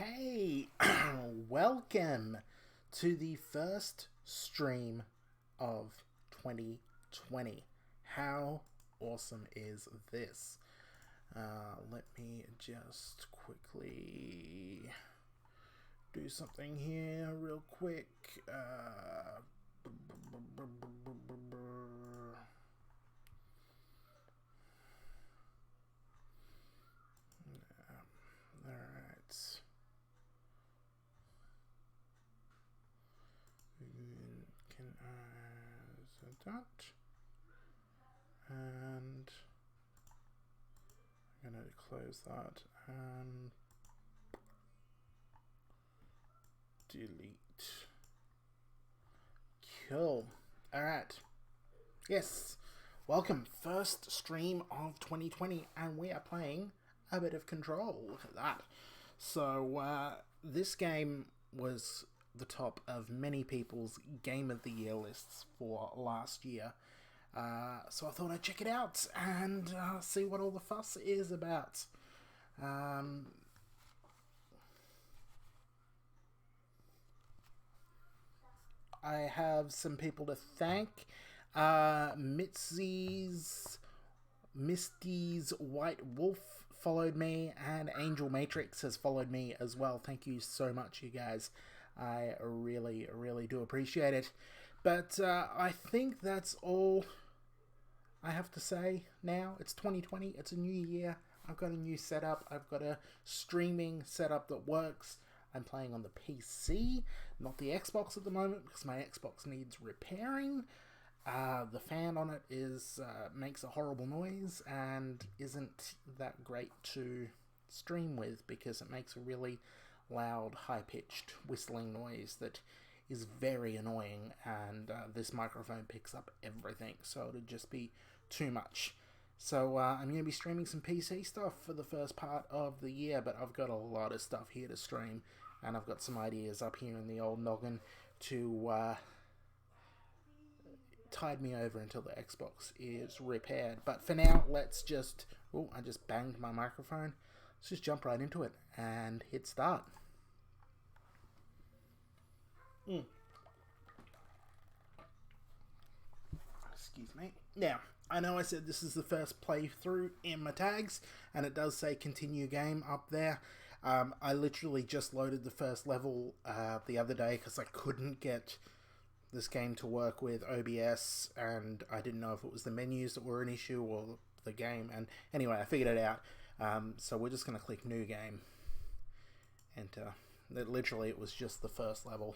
Hey, welcome to the first stream of 2020. How awesome is this? Let me just quickly do something here real quick. Alright. Can I so that, and I'm gonna close that and delete. Cool. Alright. Yes. Welcome. First stream of 2020, and we are playing a bit of Control. Look at that. So this game was the top of many people's Game of the Year lists for last year. So I thought I'd check it out and see what all the fuss is about. I have some people to thank. Misty's White Wolf followed me, and Angel Matrix has followed me as well. Thank you so much, you guys. I really do appreciate it. But I think that's all I have to say now. It's 2020. It's a new year. I've got a new setup. I've got a streaming setup that works. I'm playing on the PC, not the Xbox at the moment, because my Xbox needs repairing. The fan on it makes a horrible noise and isn't that great to stream with, because it makes a really loud, high-pitched whistling noise that is very annoying, and this microphone picks up everything, so it'd just be too much. So I'm going to be streaming some PC stuff for the first part of the year, but I've got a lot of stuff here to stream, and I've got some ideas up here in the old noggin to tide me over until the Xbox is repaired. But for now, let's just... Oh, I just banged my microphone. Let's just jump right into it and hit start. Excuse me. Now, I know I said this is the first playthrough in my tags, and it does say continue game up there. I literally just loaded the first level the other day because I couldn't get this game to work with OBS, and I didn't know if it was the menus that were an issue or the game. And anyway, I figured it out. So we're just going to click new game. Enter. Literally, it was just the first level.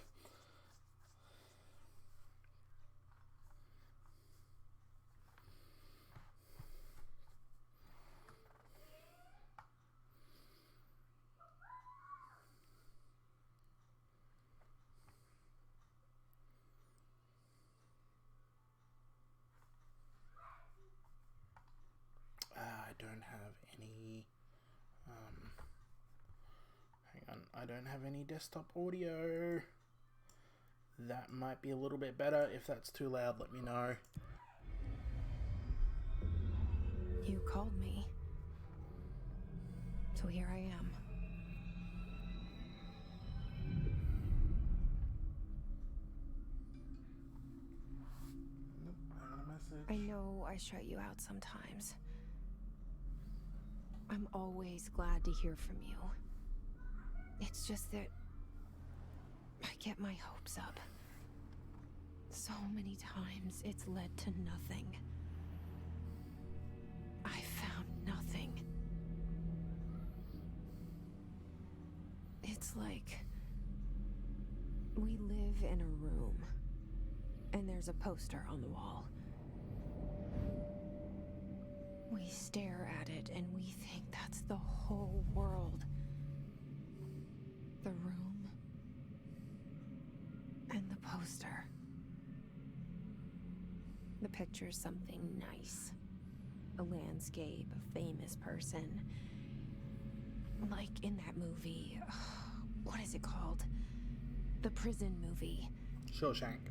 I don't have any... hang on, I don't have any desktop audio. That might be a little bit better. If that's too loud, let me know. You called me. So here I am. I know I shut you out sometimes. I'm always glad to hear from you. It's just that I get my hopes up. So many times it's led to nothing. I found nothing. It's like we live in a room, and there's a poster on the wall. We stare at it and we think that's the whole world. The room and the poster. The picture's something nice. A landscape, a famous person. Like in that movie, what is it called? The prison movie. Shawshank.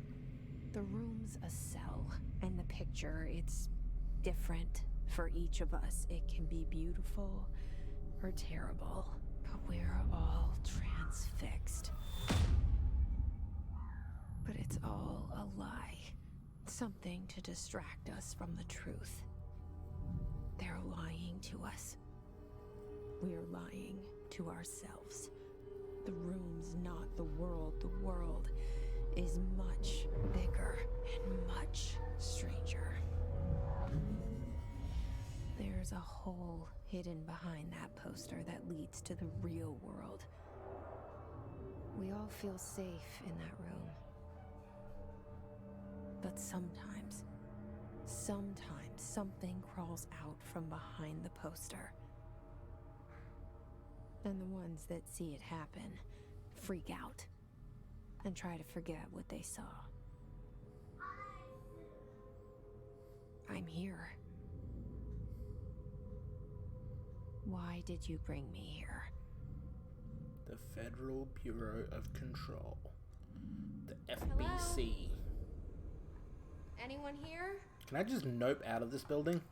The room's a cell, and the picture, it's different for each of us. It can be beautiful or terrible, but we're all transfixed. But it's all a lie. Something to distract us from the truth. They're lying to us. We're lying to ourselves. The room's not the world. The world is much bigger and much stranger. There's a hole hidden behind that poster that leads to the real world. We all feel safe in that room. But sometimes something crawls out from behind the poster. And the ones that see it happen freak out and try to forget what they saw. I'm here. Why did you bring me here? The Federal Bureau of Control. The FBC. Hello? Anyone here? Can I just nope out of this building?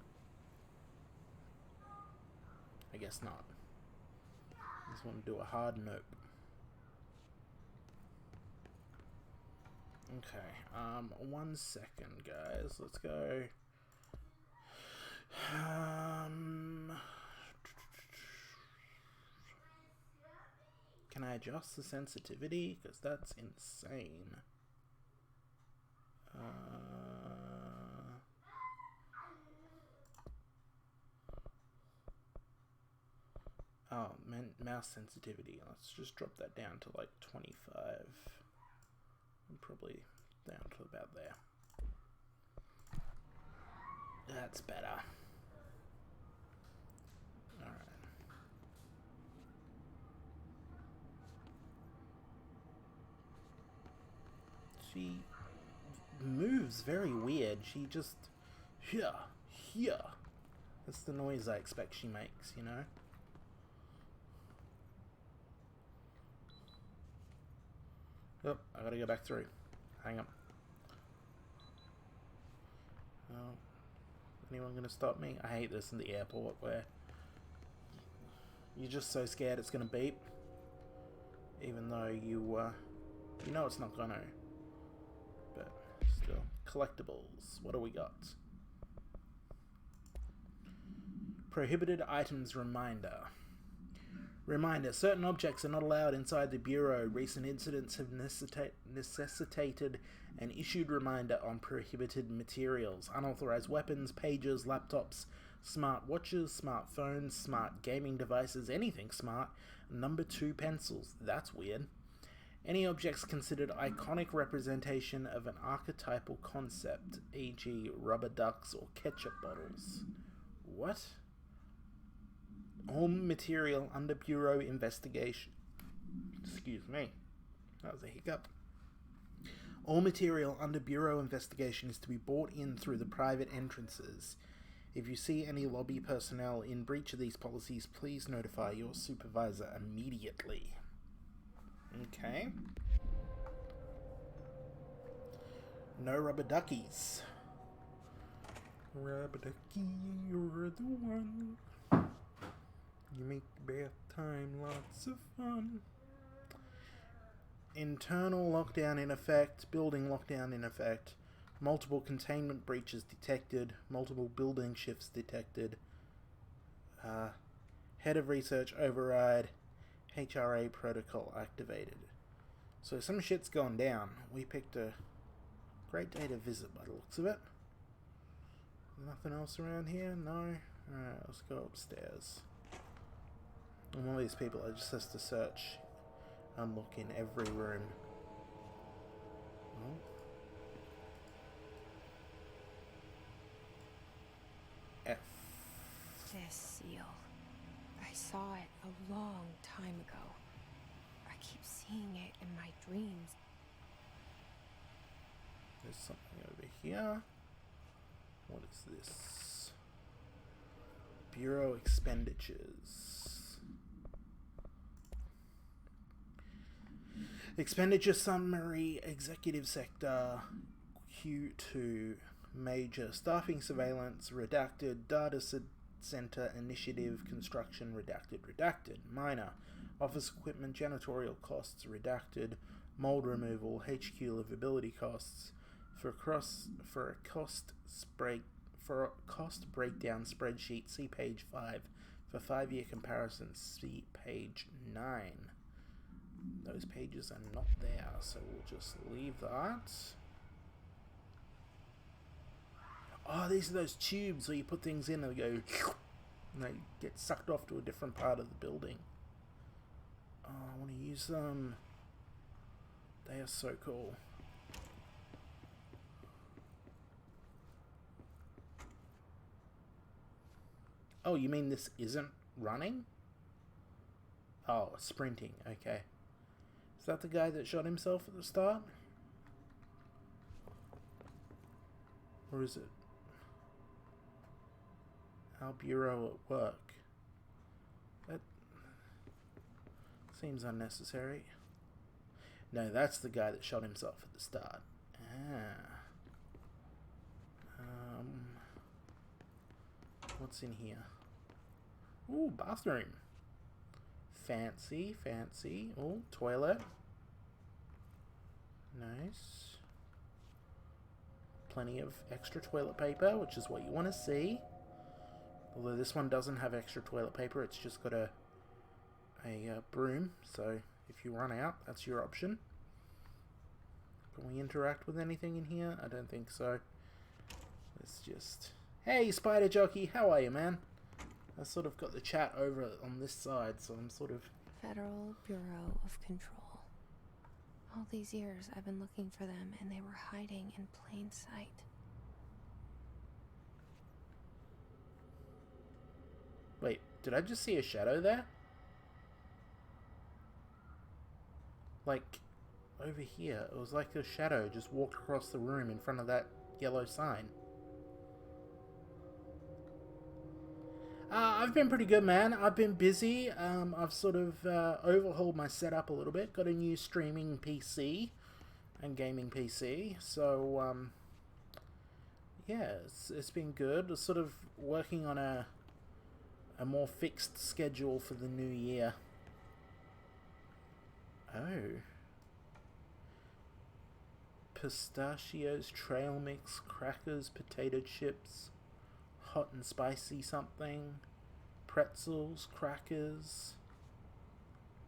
I guess not. I just want to do a hard nope. Okay, 1 second, guys. Let's go. Can I adjust the sensitivity? Because that's insane. Oh, mouse sensitivity. Let's just drop that down to like 25. And probably down to about there. That's better. Alright. She moves very weird. She just... Here. That's the noise I expect she makes, you know? Oh, I gotta go back through. Hang on. Oh, anyone gonna stop me? I hate this in the airport where you're just so scared it's gonna beep, even though you know it's not gonna. But still, collectibles. What do we got? Prohibited items reminder. Reminder, certain objects are not allowed inside the Bureau. Recent incidents have necessitated an issued reminder on prohibited materials. Unauthorized weapons, pages, laptops, smart watches, smartphones, smart gaming devices, anything smart. Number 2 pencils. That's weird. Any objects considered iconic representation of an archetypal concept, e.g. rubber ducks or ketchup bottles. What? All material under Bureau investigation. Excuse me. That was a hiccup. All material under Bureau investigation is to be brought in through the private entrances. If you see any lobby personnel in breach of these policies, please notify your supervisor immediately. Okay. No rubber duckies. Rubber ducky, you're the one. You make bath time lots of fun. Internal lockdown in effect. Building lockdown in effect. Multiple containment breaches detected. Multiple building shifts detected. Head of research override. HRA protocol activated. So some shit's gone down. We picked a great day to visit by the looks of it. Nothing else around here? No? Alright, let's go upstairs. And one of these people that just has to search and look in every room. Oh. F. This seal. I saw it a long time ago. I keep seeing it in my dreams. There's something over here. What is this? Bureau expenditures. Expenditure summary, executive sector, Q2, major staffing surveillance, redacted, data center initiative, construction, redacted, minor, Office equipment, janitorial costs redacted. Mold removal, HQ livability costs. For a cost breakdown spreadsheet, see page 5. For 5-year comparisons, see page 9. Those pages are not there, so we'll just leave that. Oh, these are those tubes where you put things in and they go, and they get sucked off to a different part of the building. Oh, I want to use them. They are so cool. Oh, you mean this isn't running? Oh, sprinting, okay. Is that the guy that shot himself at the start? Or is it our bureau at work? That seems unnecessary. No, that's the guy that shot himself at the start. What's in here? Ooh, bathroom. Fancy, fancy. Oh, toilet. Nice. Plenty of extra toilet paper, which is what you want to see. Although this one doesn't have extra toilet paper, it's just got a broom. So if you run out, that's your option. Can we interact with anything in here? I don't think so. Let's just... Hey, Spider Jockey, how are you, man? I sort of got the chat over on this side, so I'm sort of... Federal Bureau of Control. All these years I've been looking for them, and they were hiding in plain sight. Wait, did I just see a shadow there? Like, over here. It was like a shadow just walked across the room in front of that yellow sign. I've been pretty good, man. I've been busy. I've sort of overhauled my setup a little bit. Got a new streaming PC and gaming PC. So, yeah, it's been good. I'm sort of working on a more fixed schedule for the new year. Oh. Pistachios, trail mix, crackers, potato chips, hot and spicy something, pretzels, crackers,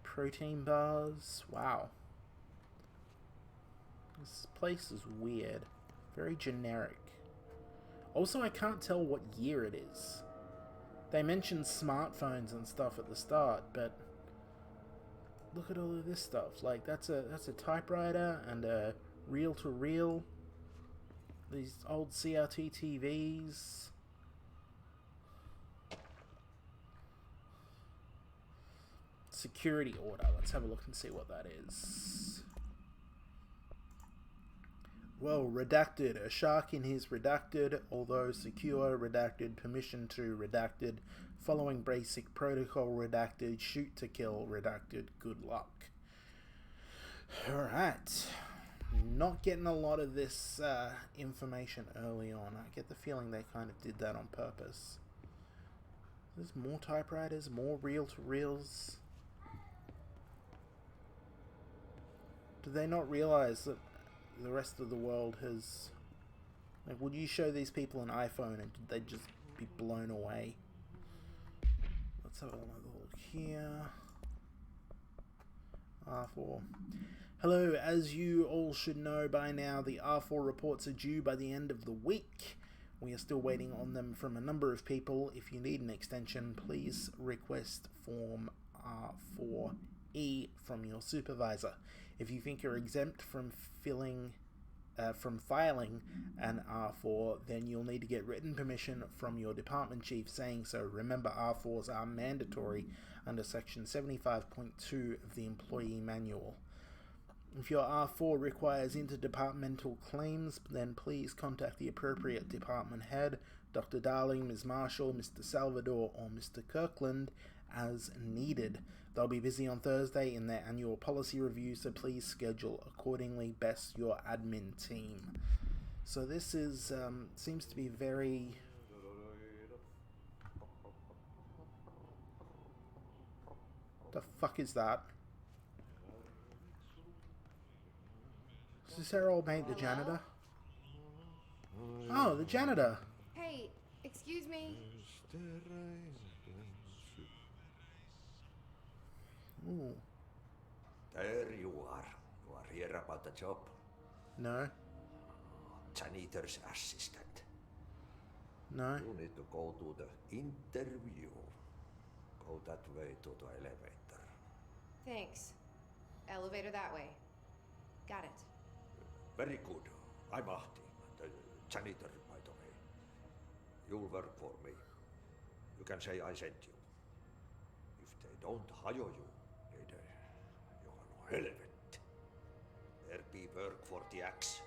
protein bars. Wow. This place is weird. Very generic. Also, I can't tell what year it is. They mentioned smartphones and stuff at the start, but look at all of this stuff. Like, that's a typewriter and a reel-to-reel. These old CRT TVs. Security order. Let's have a look and see what that is. Well, redacted. A shark in his redacted, although secure redacted, permission to redacted, following basic protocol redacted, shoot to kill redacted, good luck. Alright. Not getting a lot of this information early on. I get the feeling they kind of did that on purpose. There's more typewriters, more reel-to-reels. Do they not realize that the rest of the world has... Like, would you show these people an iPhone and they'd just be blown away? Let's have a look here. R4. Hello, as you all should know by now, the R4 reports are due by the end of the week. We are still waiting on them from a number of people. If you need an extension, please request Form R4E from your supervisor. If you think you're exempt from filing an R4, then you'll need to get written permission from your department chief saying so. Remember, R4s are mandatory under Section 75.2 of the Employee Manual. If your R4 requires interdepartmental claims, then please contact the appropriate department head, Dr. Darling, Ms. Marshall, Mr. Salvador, or Mr. Kirkland, as needed. They'll be busy on Thursday in their annual policy review, so please schedule accordingly. Best, your admin team. So this is seems to be very... The fuck is that? Is this our old mate, the janitor? Oh, the janitor. Hey, excuse me. Ooh. There you are. You are here about the job. No. Janitor's assistant. No. You need to go to the interview. Go that way to the elevator. Thanks. Elevator that way. Got it. Very good. I'm Ahti, the janitor, by the way. You'll work for me. You can say I sent you. If they don't hire you, niin joka on helvetti. There be work for the axe.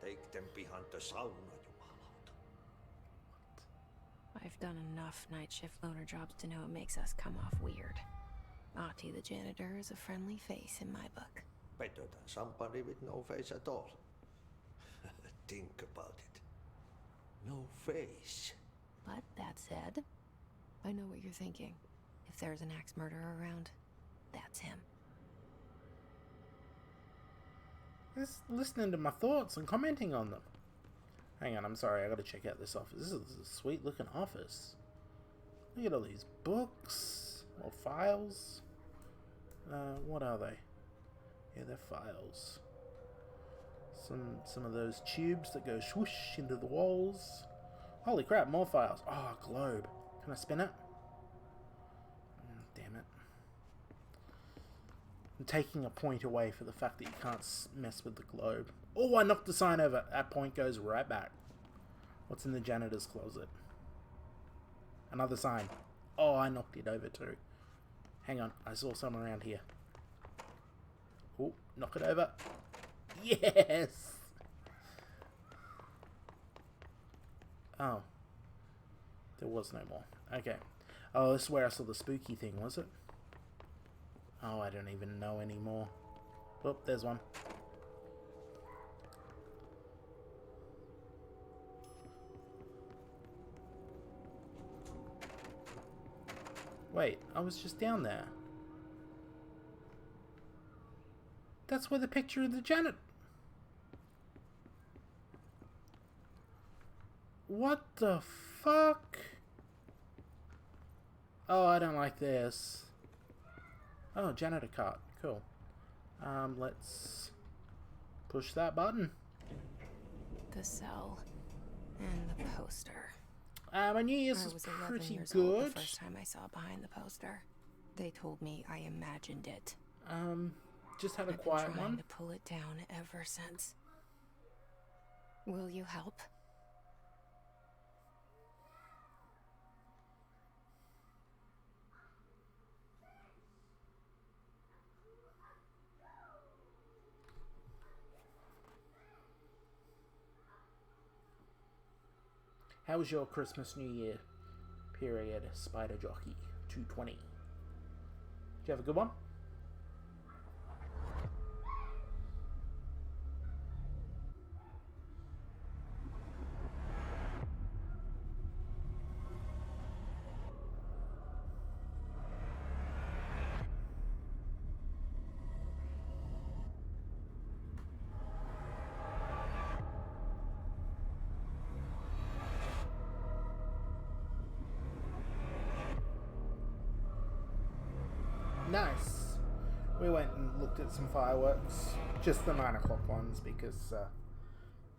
Take them behind the sauna, jumalauta. I've done enough night shift loner jobs to know it makes us come off weird. Ahti the janitor is a friendly face in my book. Better than somebody with no face at all. Think about it. No face. But that said, I know what you're thinking. If there's an axe murderer around, that's him. Just listening to my thoughts and commenting on them. Hang on, I'm sorry, I gotta check out this office. This is a sweet looking office. Look at all these books or files. What are they? Yeah, they're files. Some of those tubes that go swoosh into the walls. Holy crap, more files. Oh, a globe. Can I spin it? Damn it. I'm taking a point away for the fact that you can't mess with the globe. Oh, I knocked the sign over. That point goes right back. What's in the janitor's closet? Another sign. Oh, I knocked it over too. Hang on, I saw some around here. Oh, knock it over. Yes! Oh. There was no more. Okay. Oh, this is where I saw the spooky thing, was it? Oh, I don't even know anymore. Oh, there's one. Wait, I was just down there. That's where the picture of the janitor... What the fuck? Oh, I don't like this. Oh, janitor cart. Cool. Let's push that button. The cell and the poster. I knew yours I was was 11 pretty years old good. the first time I saw behind the poster. They told me I imagined it. Just had a I've been quiet trying one. to pull it down ever since. Will you help? How was your Christmas New Year period, Spider Jockey 220? Did you have a good one? Nice. We went and looked at some fireworks, just the 9 o'clock ones, because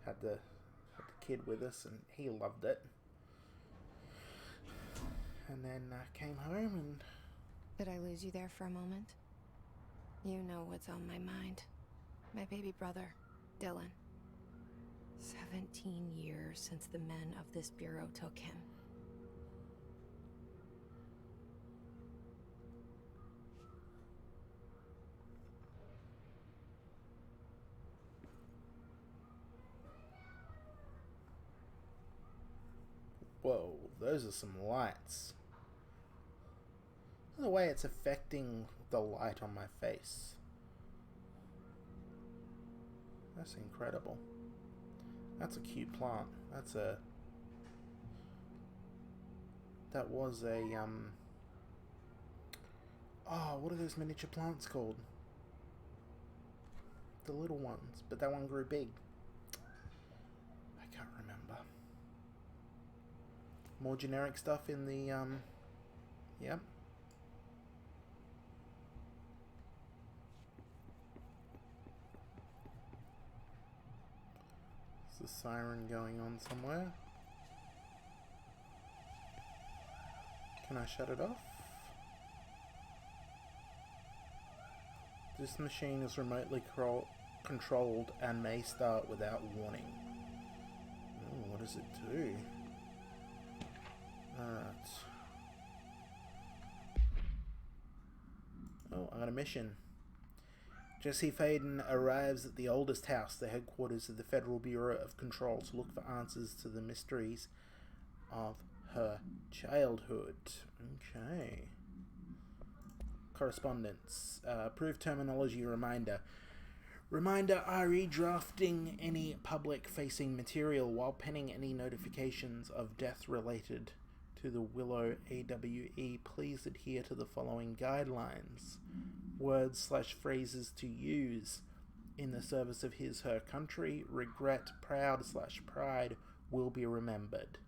had the kid with us and he loved it. And then came home and... Did I lose you there for a moment? You know what's on my mind. My baby brother, Dylan. 17 years since the men of this bureau took him. Whoa, those are some lights. The way it's affecting the light on my face. That's incredible. That's a cute plant. That was a, Oh, what are those miniature plants called? The little ones, but that one grew big. I can't remember. More generic stuff in the, yep. There's a siren going on somewhere. Can I shut it off? This machine is remotely controlled and may start without warning. Oh, what does it do? Alright. Oh, I got a mission. Jesse Faden arrives at the oldest house, the headquarters of the Federal Bureau of Control, to look for answers to the mysteries of her childhood. Okay. Correspondence. Approved terminology reminder. Reminder, RE drafting any public-facing material while penning any notifications of death related to the Willow AWE. Please adhere to the following guidelines. Words/phrases to use in the service of his/her country. Regret, proud/pride will be remembered.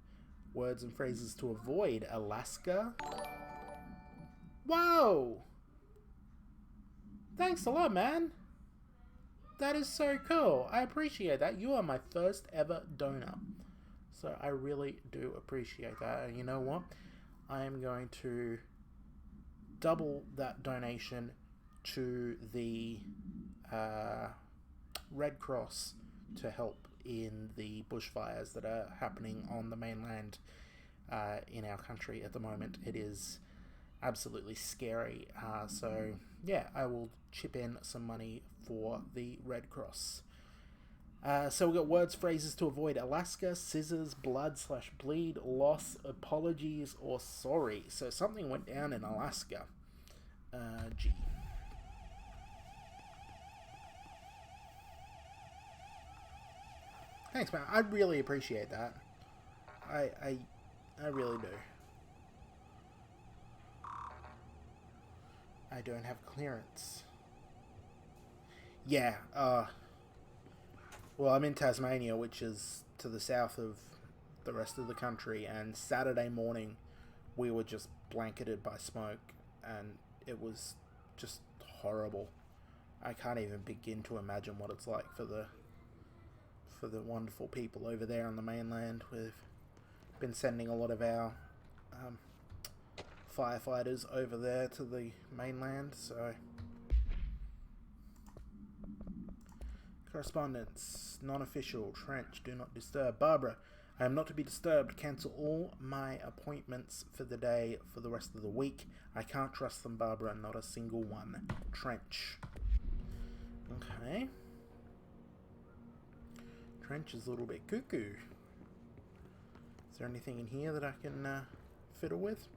Words and phrases to avoid. Alaska. Whoa! Thanks a lot, man. That is so cool. I appreciate that. You are my first ever donor. So I really do appreciate that. And you know what? I am going to double that donation to the Red Cross to help in the bushfires that are happening on the mainland in our country at the moment. It is absolutely scary. So yeah, I will chip in some money for the Red Cross. So we've got words, phrases to avoid. Alaska, scissors, blood/bleed, loss, apologies, or sorry. So something went down in Alaska. G. Thanks, man. I really appreciate that. I really do. I don't have clearance. Yeah, well, I'm in Tasmania, which is to the south of the rest of the country, and Saturday morning we were just blanketed by smoke, and it was just horrible. I can't even begin to imagine what it's like for the wonderful people over there on the mainland. We've been sending a lot of our firefighters over there to the mainland, so... Correspondence. Non-official. Trench. Do not disturb. Barbara. I am not to be disturbed. Cancel all my appointments for the day for the rest of the week. I can't trust them, Barbara. Not a single one. Trench. Okay. Trench is a little bit cuckoo. Is there anything in here that I can fiddle with?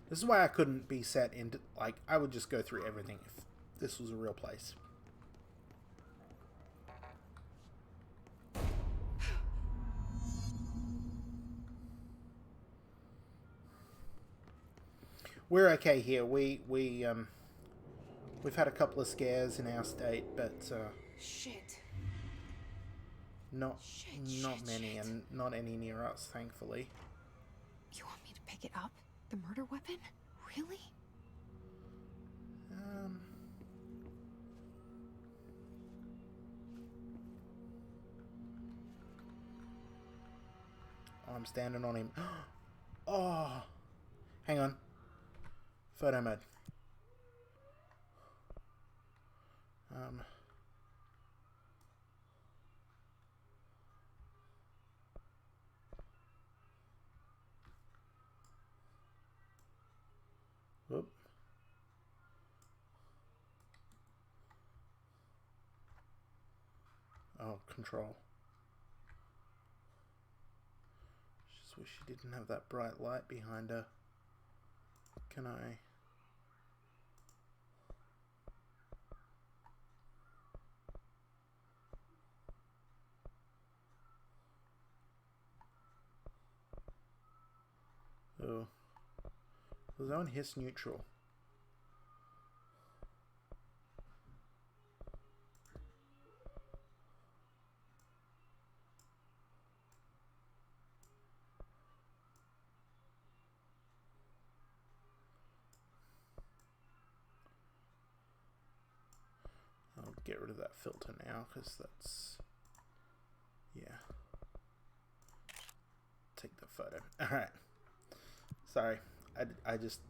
This is why I couldn't be set into... Like, I would just go through everything if this was a real place. We're okay here. We've had a couple of scares in our state, but Shit. not many, and not any near us, thankfully. You want me to pick it up? The murder weapon? Really? I'm standing on him. Oh! Hang on. Photo mode. Whoop. Oh, control. Just wish she didn't have that bright light behind her. Can I... Oh. Zone hiss neutral. I'll get rid of that filter now because that's, yeah. Take the photo. Alright. Sorry.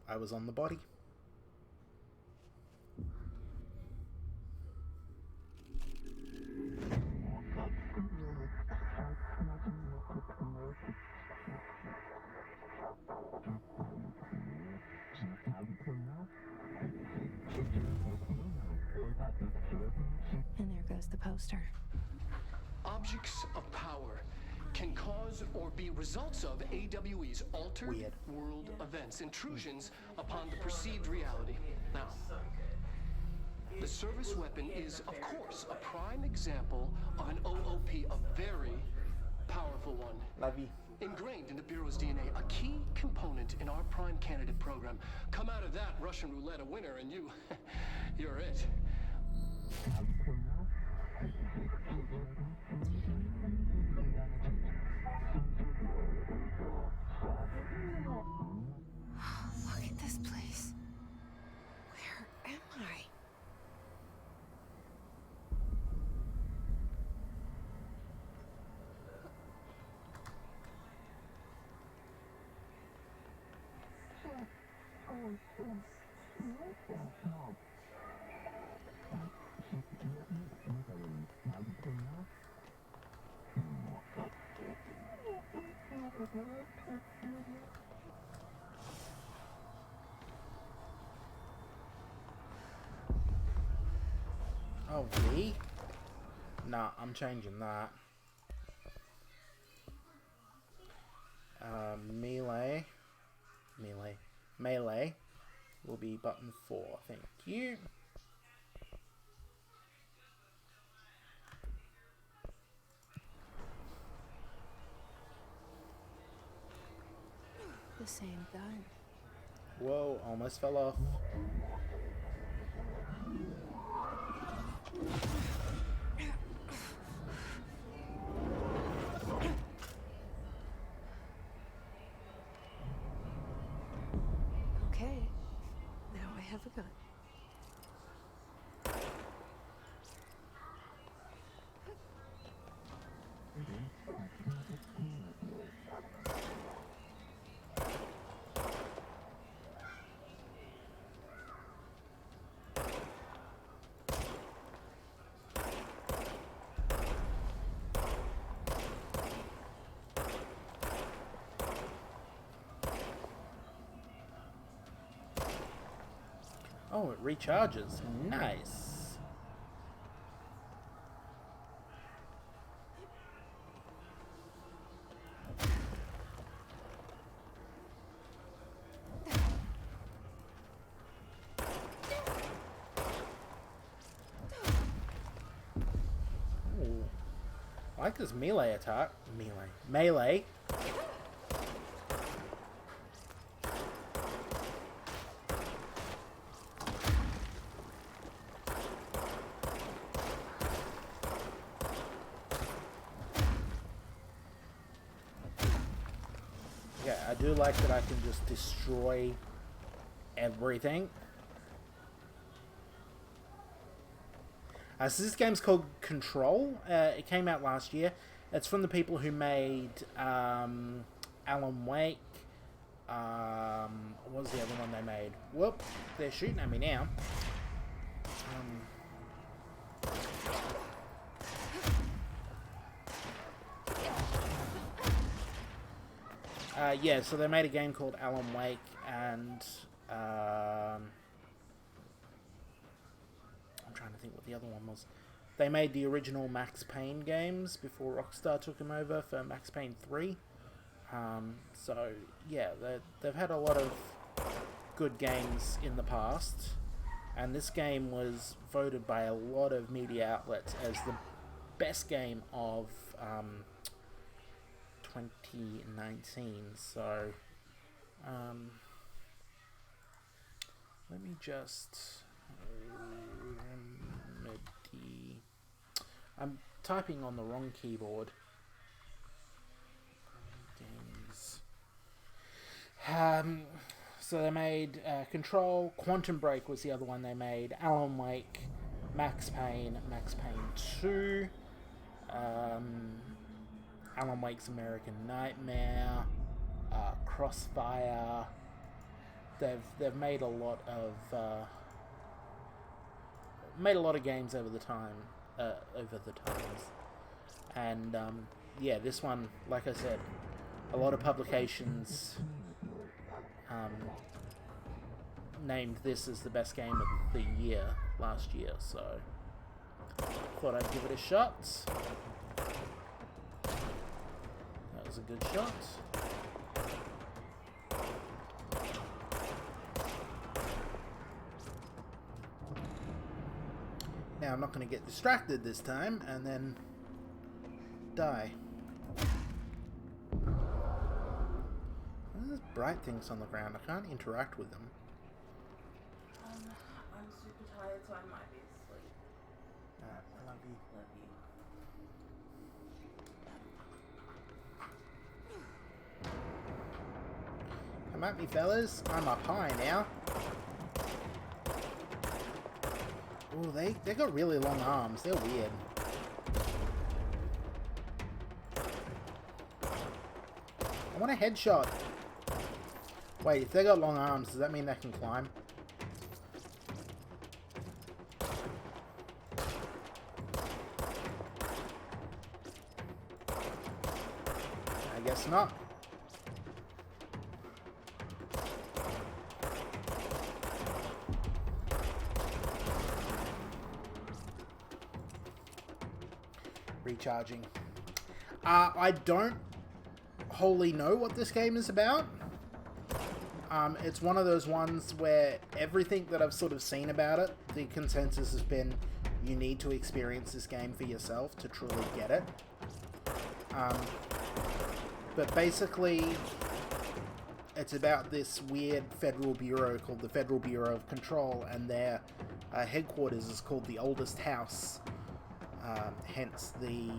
I was on the body. And there goes the poster. Objects of power can cause or be results of AWE's altered world events, intrusions upon the perceived reality. Now, the service weapon is, of course, a prime example of an OOP, a very powerful one. Love you. Ingrained in the Bureau's DNA, a key component in our prime candidate program. Come out of that Russian roulette a winner and you're it. Look at this place. Where am I? Oh, V? Nah, I'm changing that. Melee will be button 4. Thank you. The same gun. Whoa, almost fell off. Okay. Now I have a gun. Oh, it recharges. Nice. Ooh. I like this melee attack. Melee. Yeah, I do like that I can just destroy everything. So this game's called Control. It came out last year. It's from the people who made Alan Wake. What was the other one they made? Whoop, they're shooting at me now. Yeah, so they made a game called Alan Wake, and I'm trying to think what the other one was. They made the original Max Payne games before Rockstar took them over for Max Payne 3. So, yeah, they've had a lot of good games in the past, and this game was voted by a lot of media outlets as the best game of 2019. So, Let me just remedy. I'm typing on the wrong keyboard. Games. So they made Control, Quantum Break was the other one they made, Alan Wake, Max Payne 2, Alan Wake's American Nightmare, Crossfire. They've made a lot of games over the times, and yeah, this one, like I said, a lot of publications named this as the best game of the year last year, so thought I'd give it a shot. That was a good shot. Now I'm not going to get distracted this time and then die. There's bright things on the ground. I can't interact with them. I'm super tired, so I might be asleep. Alright, I love you. Love you. Come at me, fellas. I'm up high now. Oh, they got really long arms. They're weird. I want a headshot. Wait, if they got long arms, does that mean they can climb? I guess not. Recharging. I don't wholly know what this game is about. It's one of those ones where everything that I've sort of seen about it, the consensus has been you need to experience this game for yourself to truly get it. But basically, it's about this weird federal bureau called the Federal Bureau of Control, and their headquarters is called the Oldest House. Hence the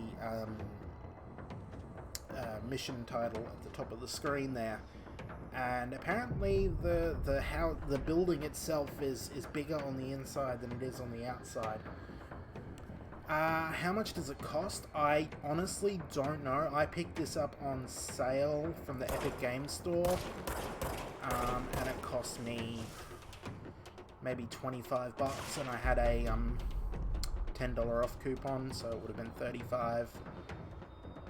mission title at the top of the screen there. And apparently the building itself is bigger on the inside than it is on the outside. How much does it cost? I honestly don't know. I picked this up on sale from the Epic Games Store, and it cost me maybe $25, and I had a $10 off coupon, so it would have been $35.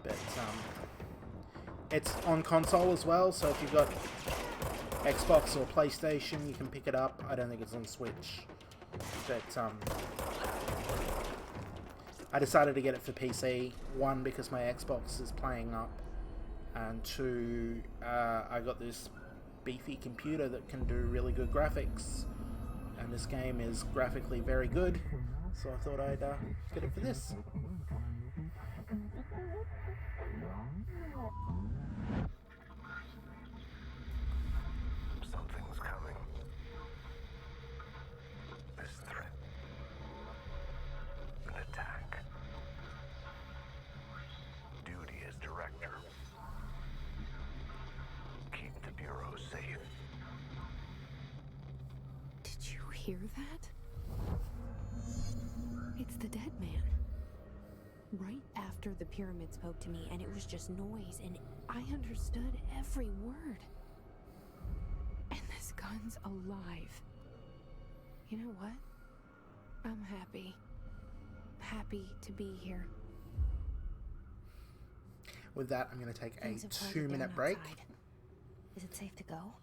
But it's on console as well, so if you've got Xbox or PlayStation, you can pick it up. I don't think it's on Switch, but I decided to get it for PC. One, because my Xbox is playing up, and two, I got this beefy computer that can do really good graphics, and this game is graphically very good, so I thought I'd get it for this. Something's coming. This threat. An attack. Duty as director. Keep the Bureau safe. Did you hear that? It's the dead man. Right after the pyramid spoke to me, and it was just noise, and I understood every word. And this gun's alive. You know what? I'm happy. Happy to be here. With that, I'm going to take a Things have quieted 2-minute down break. outside. Is it safe to go?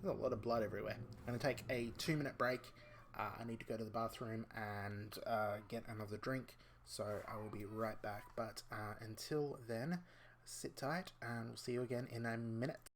There's a lot of blood everywhere. I'm going to take a 2-minute break. I need to go to the bathroom and get another drink, so I will be right back. But until then, sit tight, and we'll see you again in a minute.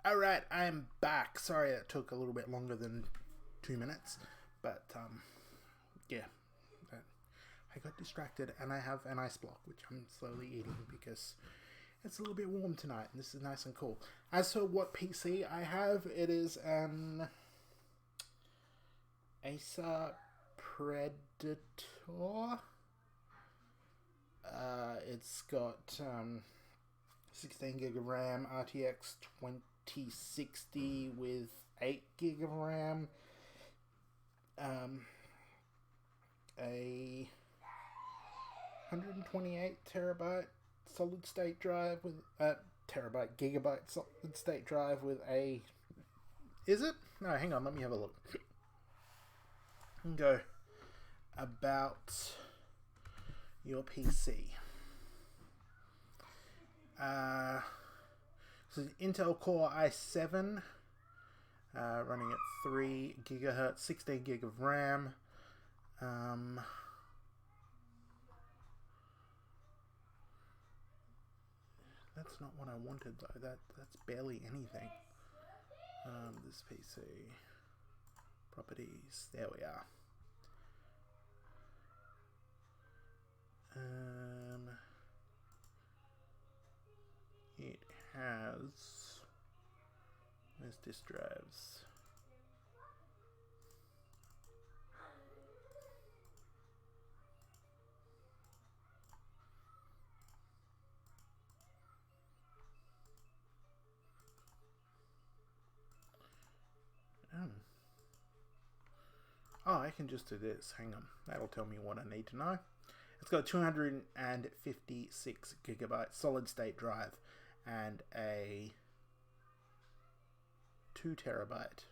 Alright, I'm back. Sorry that took a little bit longer than 2 minutes, but yeah, I got distracted and I have an ice block which I'm slowly eating because it's a little bit warm tonight and this is nice and cool. As for what PC I have, it is an Acer Predator. It's got 16 gig of RAM, RTX 2060 with 8 gig of RAM, a 128 terabyte solid state drive with gigabyte solid state drive with a, is it? No, hang on, let me have a look. And go about your PC. So Intel Core i7, running at 3 gigahertz, 16 gig of RAM. That's not what I wanted though. That's barely anything. This PC properties. There we are. It has, where's disk drives? Oh, I can just do this. Hang on. That'll tell me what I need to know. It's got a 256 gigabyte solid state drive and a 2 terabyte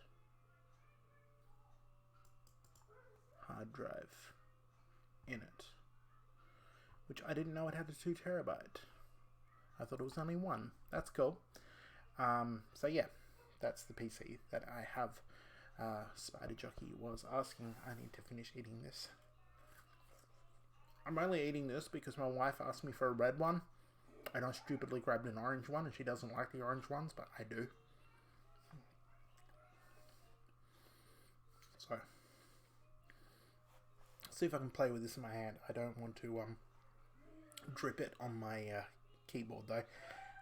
hard drive in it, which I didn't know it had a 2 terabyte. I thought it was only 1. That's cool. So yeah, that's the PC that I have. Spider Jockey was asking. I need to finish eating this. I'm only eating this because my wife asked me for a red one and I stupidly grabbed an orange one and she doesn't like the orange ones, but I do. So, see if I can play with this in my hand. I don't want to drip it on my keyboard though.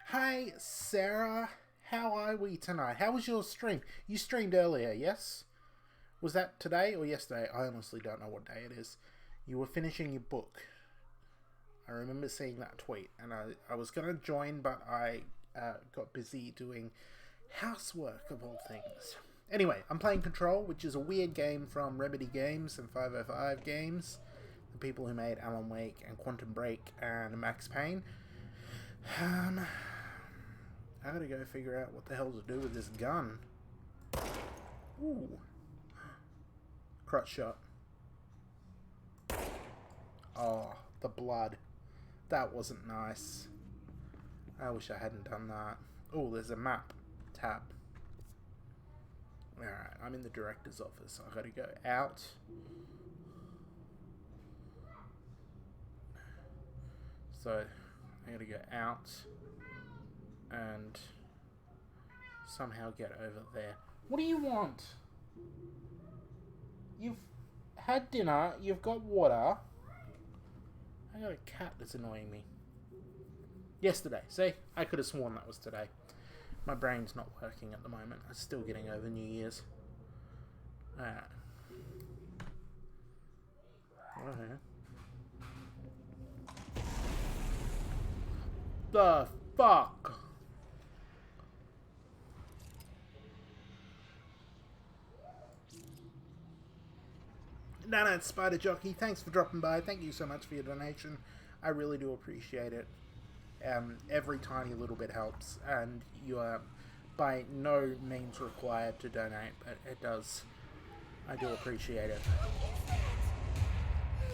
Hey Sarah, how are we tonight? How was your stream? You streamed earlier, yes? Was that today or yesterday? I honestly don't know what day it is. You were finishing your book. I remember seeing that tweet, and I was going to join, but I got busy doing housework of all things. Anyway, I'm playing Control, which is a weird game from Remedy Games and 505 Games, the people who made Alan Wake and Quantum Break and Max Payne. I gotta go figure out what the hell to do with this gun. Ooh. Crutch shot. Oh, the blood. That wasn't nice. I wish I hadn't done that. Oh, there's a map tab. Alright, I'm in the director's office. I gotta go out. So, I gotta go out and somehow get over there. What do you want? You've had dinner, you've got water. I got a cat that's annoying me. Yesterday, see? I could have sworn that was today. My brain's not working at the moment. I'm still getting over New Year's. Alright. Okay. The fuck? No, it's Spider Jockey. Thanks for dropping by. Thank you so much for your donation. I really do appreciate it. Every tiny little bit helps, and you are by no means required to donate, but it does. I do appreciate it.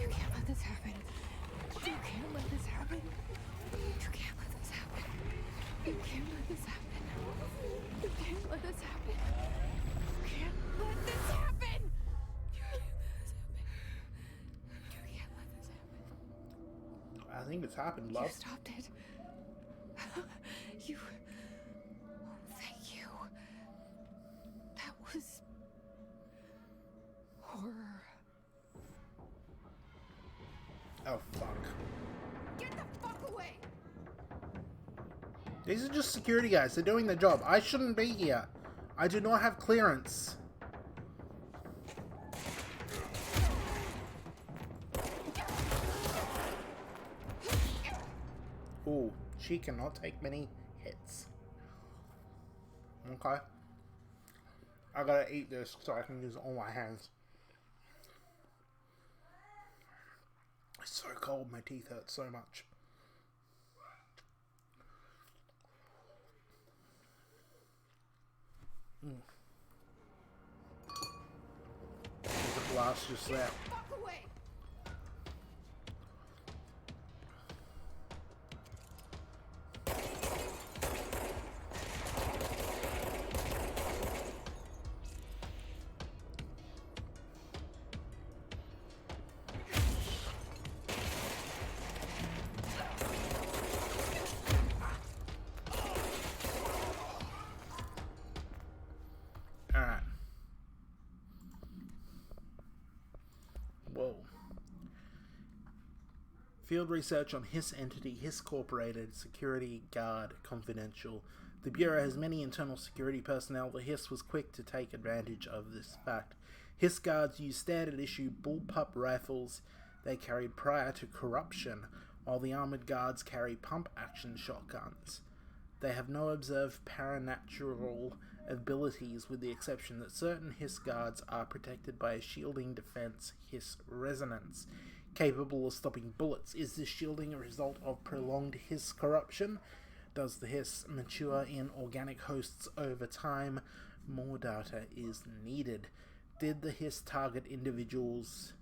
You can't let this happen. You can't let this happen. You can't let this happen. You can't let this happen. You can't let this happen. You can't let this happen. You can't let this happen. I think it's happened, love. You stopped it. You... Thank you. Oh, fuck. Get the fuck away! These are just security guys. They're doing their job. I shouldn't be here. I do not have clearance. Ooh, she cannot take many hits. Okay. I gotta eat this so I can use all my hands. It's so cold, my teeth hurt so much. There's a blast just there. Fuck away! Alright. Whoa. Field research on Hiss Entity, Hiss Corporated, Security Guard, Confidential. The Bureau has many internal security personnel. The Hiss was quick to take advantage of this fact. Hiss guards use standard issue bullpup rifles they carried prior to corruption, while the armored guards carry pump-action shotguns. They have no observed paranatural abilities, with the exception that certain Hiss guards are protected by a shielding defense Hiss resonance, capable of stopping bullets. Is this shielding a result of prolonged Hiss corruption? Does the Hiss mature in organic hosts over time? More data is needed. Did the Hiss target individuals...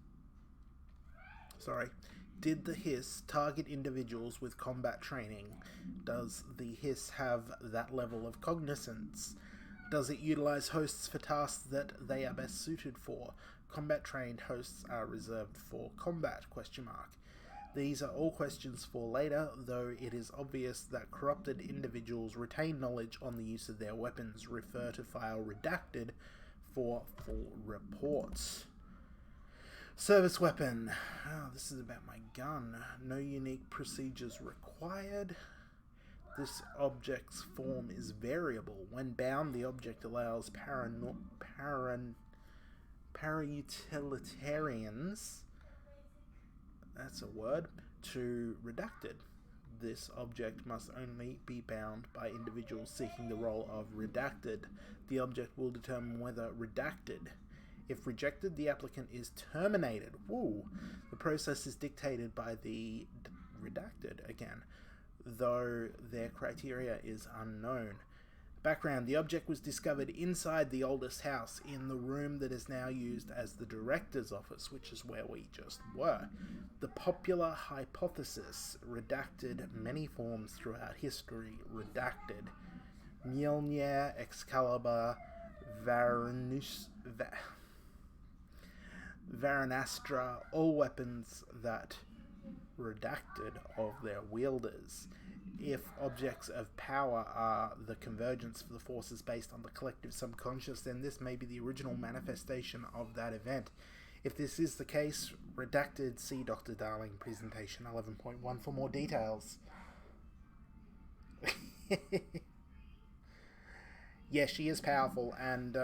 Did the Hiss target individuals with combat training? Does the Hiss have that level of cognizance? Does it utilize hosts for tasks that they are best suited for? Combat-trained hosts are reserved for combat, ? These are all questions for later, though it is obvious that corrupted individuals retain knowledge on the use of their weapons. Refer to file redacted for full reports. Service weapon. Oh, this is about my gun. No unique procedures required. This object's form is variable. When bound, the object allows para-utilitarians, that's a word, to redacted. This object must only be bound by individuals seeking the role of redacted. The object will determine whether redacted. If rejected, the applicant is terminated. Woo! The process is dictated by the redacted again, though their criteria is unknown. Background: the object was discovered inside the oldest house, in the room that is now used as the director's office, which is where we just were. The popular hypothesis: redacted many forms throughout history. Redacted. Mjolnir, Excalibur, Varanastra, all weapons that redacted of their wielders. If objects of power are the convergence for the forces based on the collective subconscious, then this may be the original manifestation of that event. If this is the case, redacted, see Dr. Darling presentation 11.1 for more details. Yeah, she is powerful, and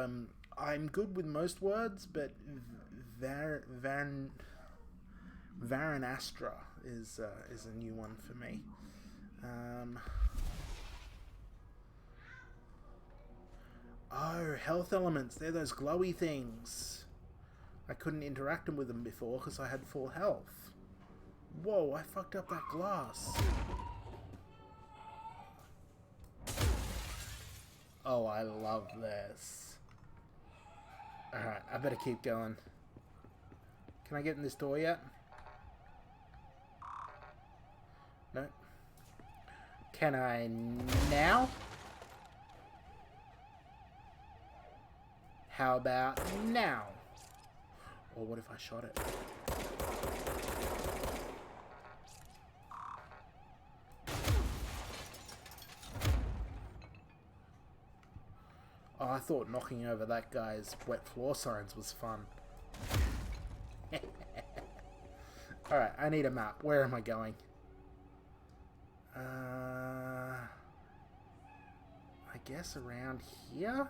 I'm good with most words, but Varanastra is a new one for me. Oh, health elements. They're those glowy things. I couldn't interact with them before because I had full health. Whoa, I fucked up that glass. Oh, I love this. Alright, I better keep going. Can I get in this door yet? No. Can I now? How about now? Or what if I shot it? Oh, I thought knocking over that guy's wet floor signs was fun. Alright, I need a map. Where am I going? I guess around here?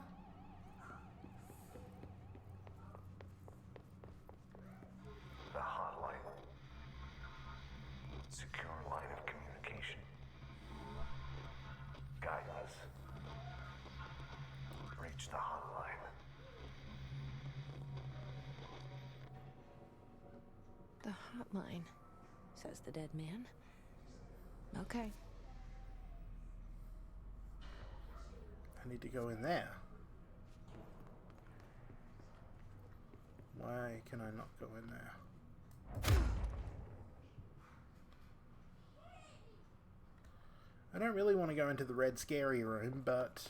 The hotline. Secure line of communication. Guidance. Reach the hotline. The hotline, says the dead man. Okay. I need to go in there. Why can I not go in there? I don't really want to go into the red scary room, but...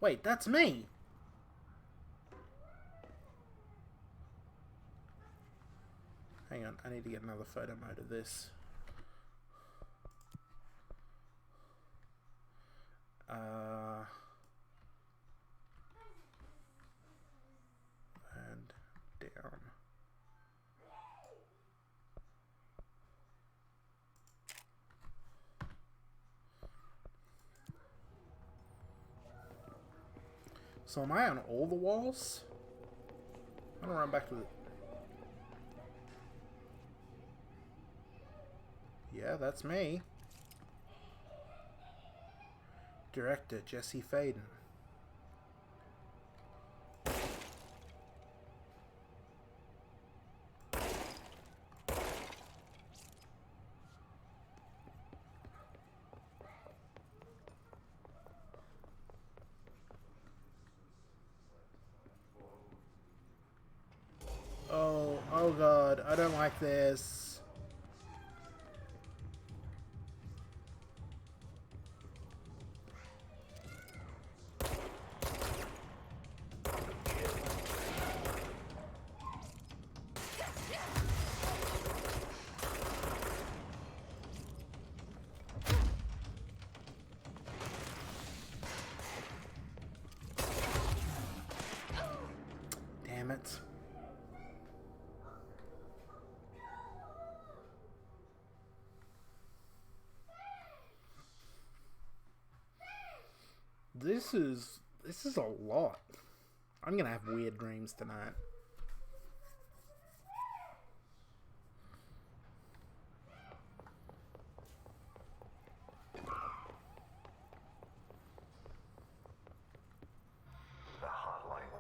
Wait, that's me! Hang on, I need to get another photo mode of this. And down. So am I on all the walls? I'm gonna run back to the... Yeah, that's me. Director Jesse Faden. Oh god, I don't like this. Damn it. This is a lot. I'm gonna have weird dreams tonight. The hotline.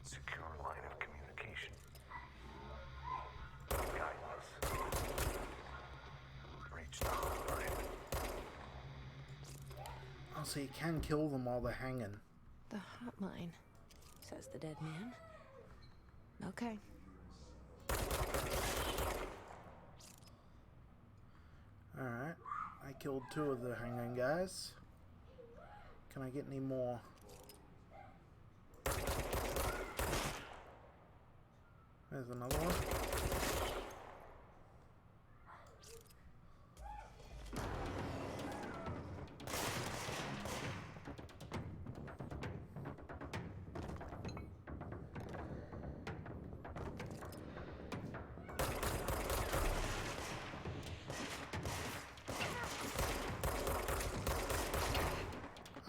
Secure line of communication. Guidance. Reach the hotline. Oh, so you can kill them while they're hanging. The hotline, says the dead man. Okay. Alright. I killed 2 of the hanging guys. Can I get any more? There's another one.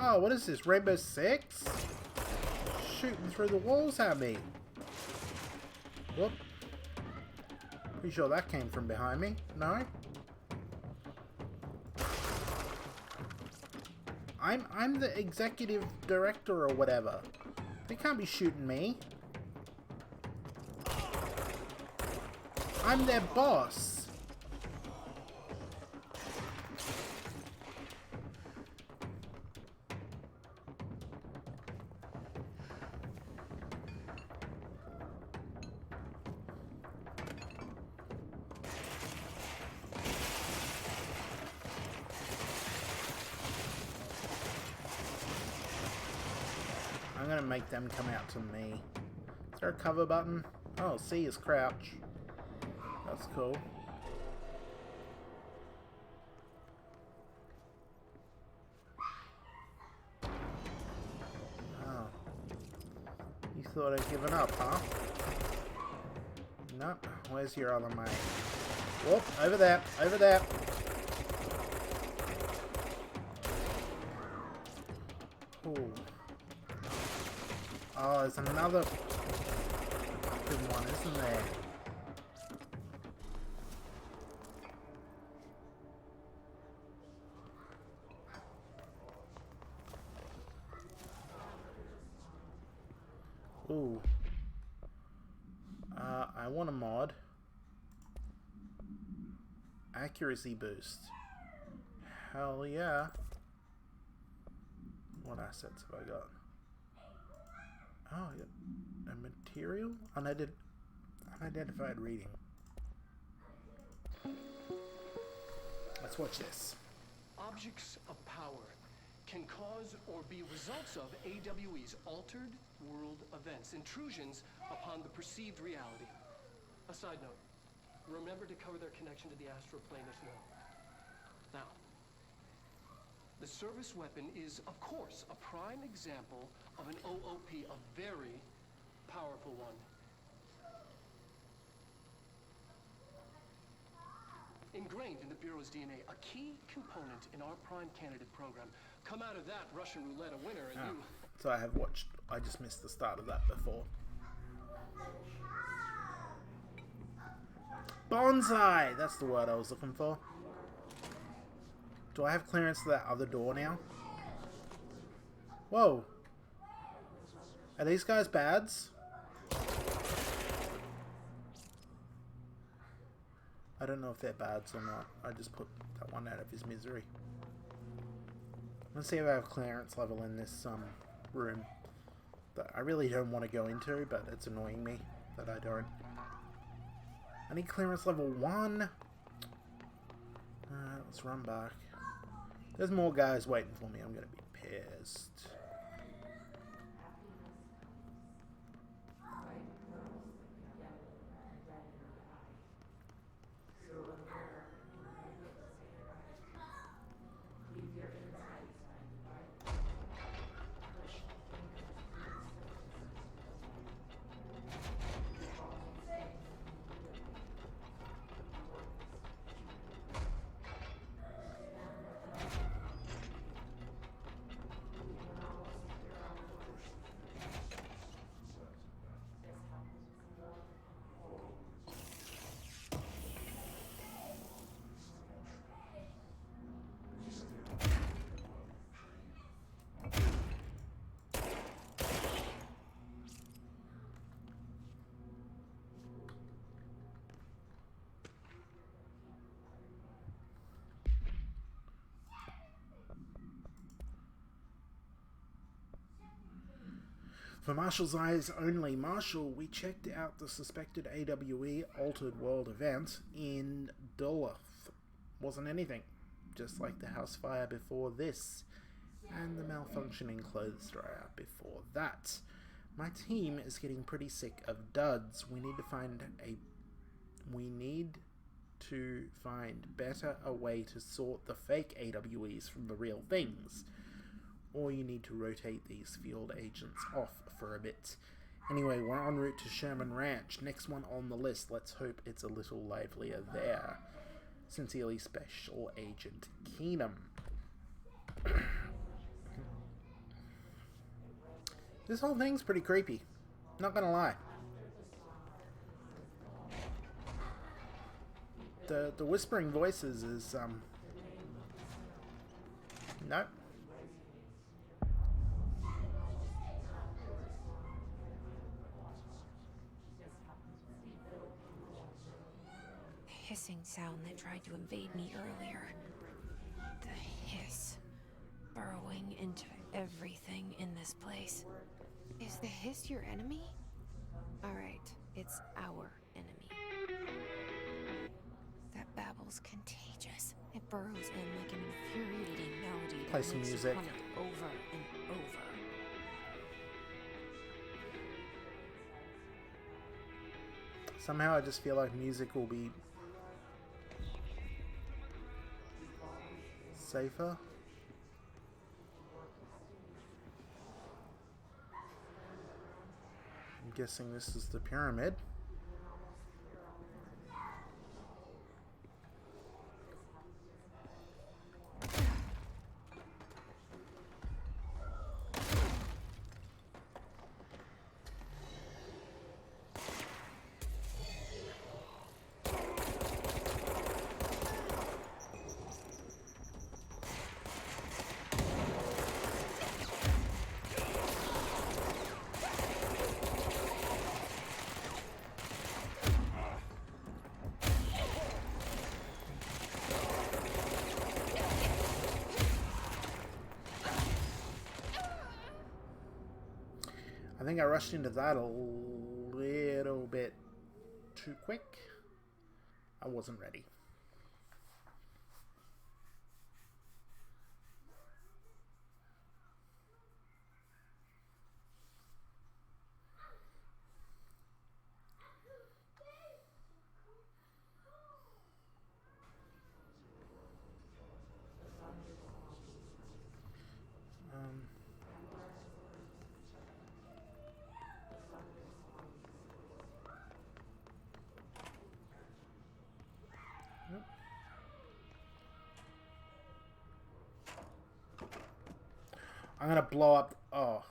Oh, what is this? Rainbow Six? Shooting through the walls at me. Whoop. Pretty sure that came from behind me. No? I'm the executive director or whatever. They can't be shooting me. I'm their boss. I'm gonna make them come out to me. Is there a cover button? Oh, C is crouch. That's cool. thought I'd given up, huh? Nope. Where's your other mate? Whoop, over there, over there. Ooh. Oh, there's another fucking one, isn't there? Ooh. I want a mod. Accuracy boost. Hell yeah. What assets have I got? Oh, I got a material? Unidentified reading. Let's watch this. Objects of power can cause or be results of AWE's altered world events, intrusions upon the perceived reality. A side note, remember to cover their connection to the astral plane if known. Now, the service weapon is, of course, a prime example of an OOP, a very powerful one. Ingrained in the Bureau's DNA, a key component in our prime candidate program. Come out of that Russian roulette a winner and you... So I just missed the start of that before. Bonsai! That's the word I was looking for. Do I have clearance to that other door now? Whoa. Are these guys bads? I don't know if they're bads or not. I just put that one out of his misery. Let's see if I have clearance level in this room that I really don't want to go into, but it's annoying me that I don't. I need clearance level 1. Alright, let's run back. There's more guys waiting for me. I'm going to be pissed. For Marshall's eyes only, Marshall, we checked out the suspected AWE altered world event in Duluth. Wasn't anything, just like the house fire before this, and the malfunctioning clothes dryer before that. My team is getting pretty sick of duds. We need to find better a way to sort the fake AWEs from the real things. Or you need to rotate these field agents off for a bit. Anyway, we're en route to Sherman Ranch. Next one on the list. Let's hope it's a little livelier there. Sincerely, Special Agent Keenum. This whole thing's pretty creepy. Not gonna lie. The whispering voices is, nope. Hissing sound that tried to invade me earlier. The hiss burrowing into everything in this place. Is the hiss your enemy? Alright, it's our enemy. That babble's contagious. It burrows in like an infuriating melody. Play some music. Over and over. Somehow I just feel like music will be safer. guessing this is the pyramid. I think I rushed into that a little bit too quick. I wasn't ready. I'm gonna blow up. Oh.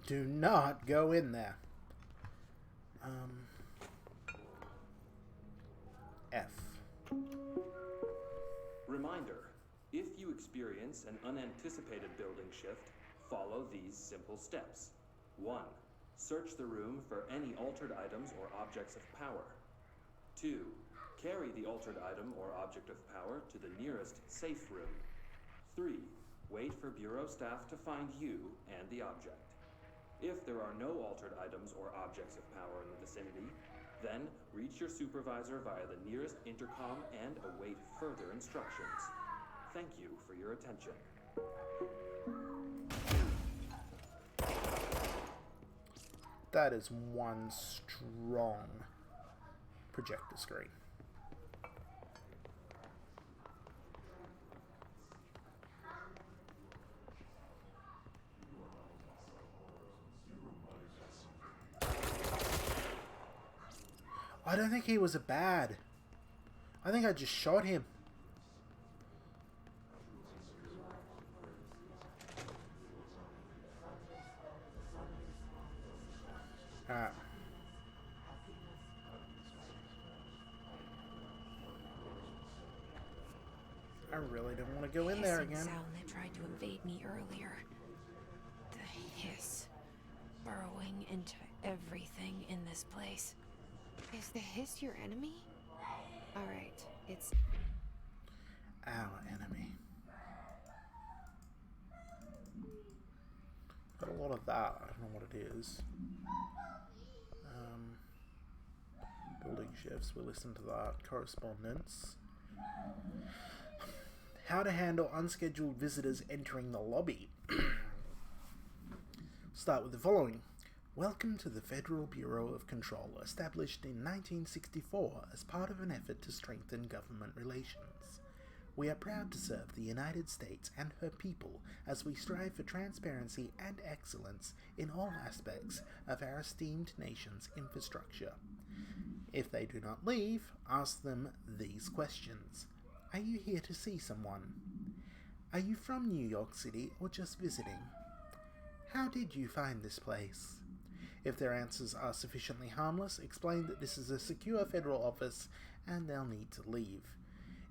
Do not go in there. F. Reminder, if you experience an unanticipated building shift, follow these simple steps. 1. Search the room for any altered items or objects of power. 2. Carry the altered item or object of power to the nearest safe room. 3. Wait for Bureau staff to find you and the object. If there are no altered items or objects of power in the vicinity, then reach your supervisor via the nearest intercom and await further instructions. Thank you for your attention. That is one strong projector screen. I don't think he was a bad. I think I just shot him. Alright. I really don't want to go in there again. Sound that tried to invade me earlier. The hiss burrowing into everything in this place. Is the hiss your enemy? Alright, it's our enemy. Got a lot of that. I don't know what it is. Building shifts. We'll listen to that. Correspondence. How to handle unscheduled visitors entering the lobby. Start with the following. Welcome to the Federal Bureau of Control, established in 1964 as part of an effort to strengthen government relations. We are proud to serve the United States and her people as we strive for transparency and excellence in all aspects of our esteemed nation's infrastructure. If they do not leave, ask them these questions. Are you here to see someone? Are you from New York City or just visiting? How did you find this place? If their answers are sufficiently harmless, explain that this is a secure federal office and they'll need to leave.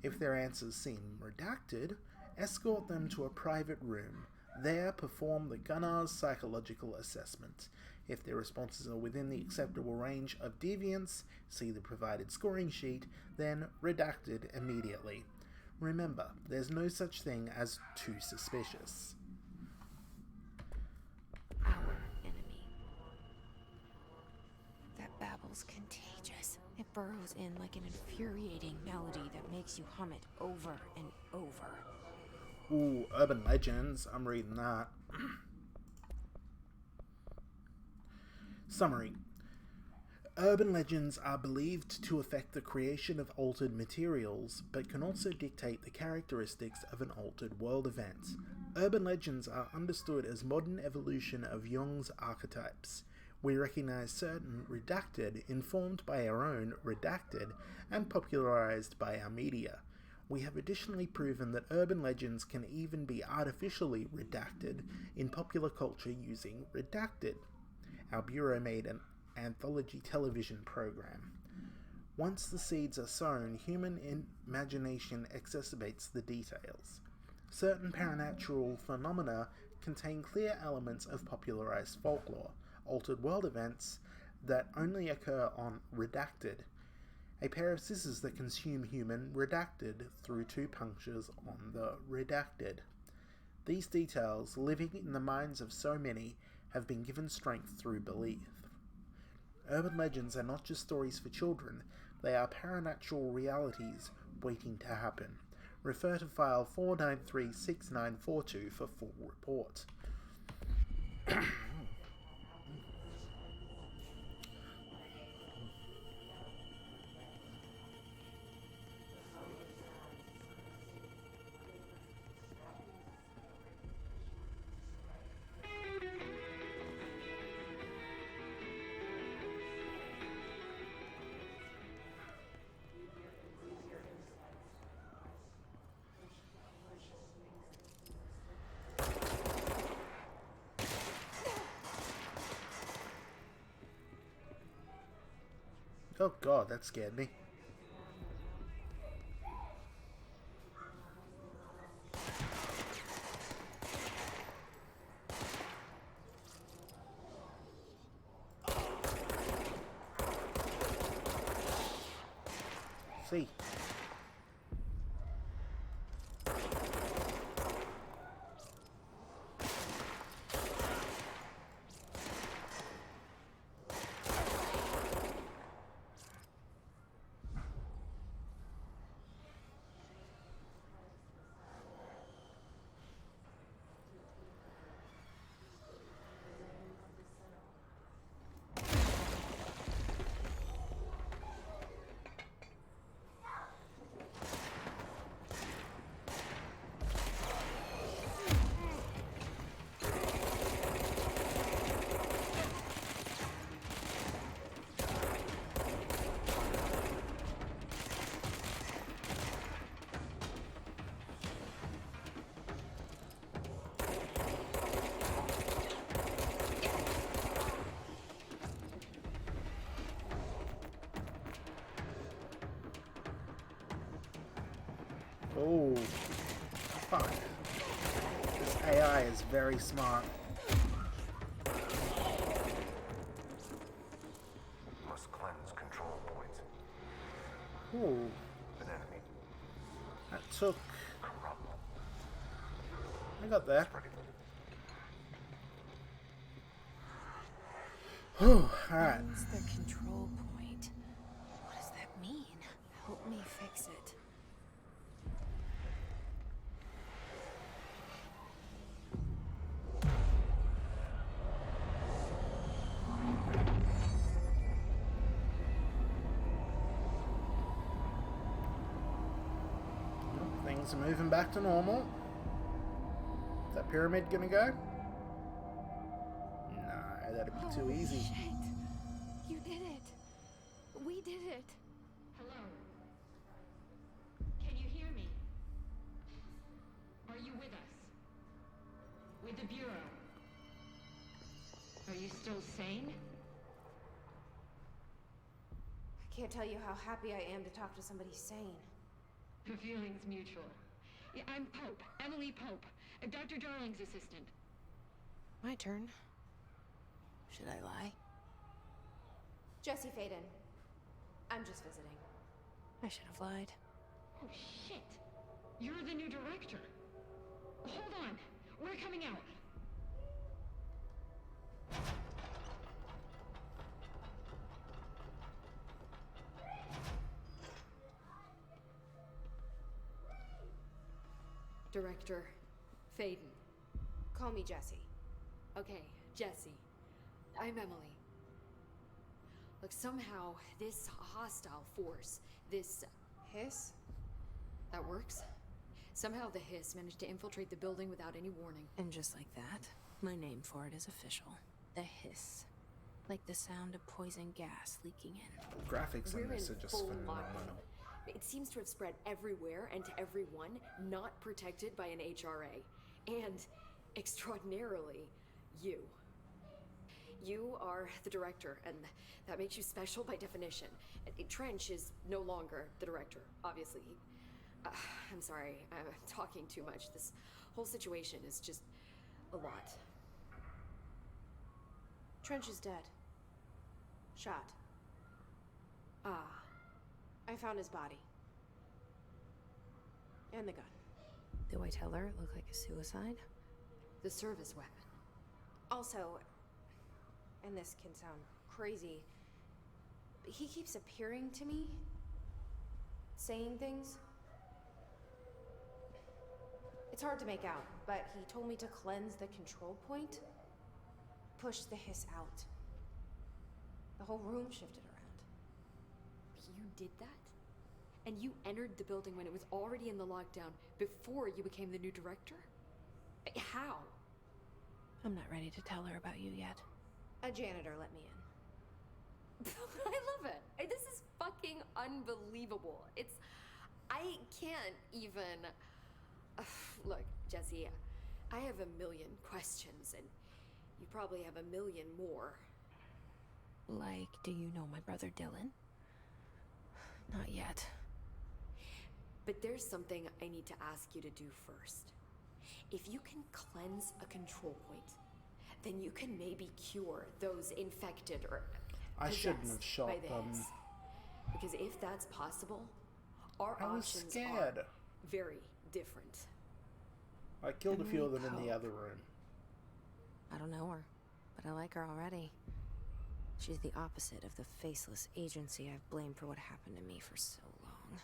If their answers seem redacted, escort them to a private room. There, perform the gunner's psychological assessment. If their responses are within the acceptable range of deviance, see the provided scoring sheet, then redacted immediately. Remember, there's no such thing as too suspicious. our enemy. That babble's contagious. It burrows in like an infuriating melody that makes you hum it over and over. Ooh, urban legends. I'm reading that. Urban legends are believed to affect the creation of altered materials, but can also dictate the characteristics of an altered world event. Urban legends are understood as modern evolution of Jung's archetypes. We recognize certain redacted, informed by our own redacted, and popularized by our media. We have additionally proven that urban legends can even be artificially redacted in popular culture using redacted. Our bureau made an anthology television program. Once the seeds are sown, human imagination exacerbates the details. Certain paranatural phenomena contain clear elements of popularized folklore, altered world events that only occur on redacted. A pair of scissors that consume human redacted through 2 punctures on the redacted. These details, living in the minds of so many, have been given strength through belief. Urban legends are not just stories for children, they are paranatural realities waiting to happen. Refer to file 4936942 for full report. Oh god, that scared me. See. Oh, fuck. This AI is very smart. Must cleanse control points. Ooh, An enemy. that took... Corrupt. I got there. Ready. Whew, alright. Cleanse the control point. What does that mean? Help me fix it. Things are moving back to normal. Is that pyramid gonna go? No, that'd be too easy. Shit. You did it. We did it. Hello? Can you hear me? Are you with us? With the Bureau? Are you still sane? I can't tell you how happy I am to talk to somebody sane. The feeling's mutual. Yeah, I'm Pope, Emily Pope, Dr. Darling's assistant. My turn. Should I lie? Jesse Faden. I'm just visiting. I should have lied. Oh, shit. You're the new director. Hold on. We're coming out. Director Faden. Call me Jesse. Okay, Jesse. I'm Emily. Like, somehow, this hostile force, this hiss, that works. Somehow the hiss managed to infiltrate the building without any warning. And just like that, my name for it is official. The hiss. Like the sound of poison gas leaking in. Graphics in We're this in are just full phenomenal. lockdown. It seems to have spread everywhere and to everyone not protected by an HRA. And, extraordinarily, you. You are the director, and that makes you special by definition. Trench is no longer the director, obviously. I'm sorry, I'm talking too much. This whole situation is just a lot. Trench is dead. Shot. Ah, I found his body. And the gun. Do I tell her it looked like a suicide? the service weapon. Also, and this can sound crazy, but he keeps appearing to me, saying things. It's hard to make out, but he told me to cleanse the control point, push the hiss out. The whole room shifted around. You did that? And you entered the building when it was already in the lockdown before you became the new director? How? I'm not ready to tell her about you yet. A janitor let me in. I love it. This is fucking unbelievable. I can't even... Look, Jesse, I have a million questions, and you probably have a million more. Like, do you know my brother Dylan? Not yet. But there's something I need to ask you to do first. If you can cleanse a control point, then you can maybe cure those infected or I shouldn't have possessed shot by the them. hiss. Because if that's possible, our I was options scared. are very different. I killed a few of them in the Cope. other room. I don't know her, but I like her already. She's the opposite of the faceless agency I've blamed for what happened to me for so long.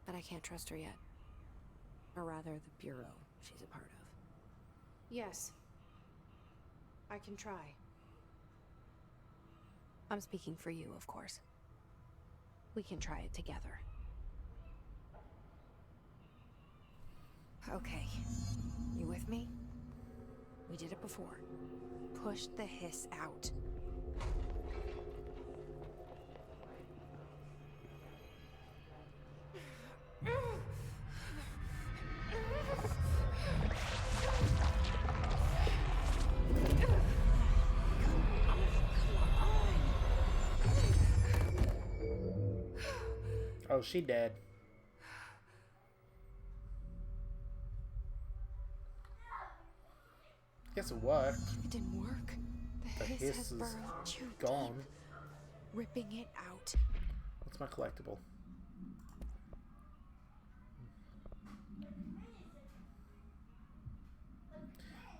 But I can't trust her yet. Or rather, the bureau she's a part of. Yes. I can try. I'm speaking for you, of course. We can try it together. Okay. You with me? We did it before. Push the hiss out. Oh, she dead. Guess it worked. It didn't work. The The hiss hiss has is burned too gone. deep, ripping it out. What's my collectible?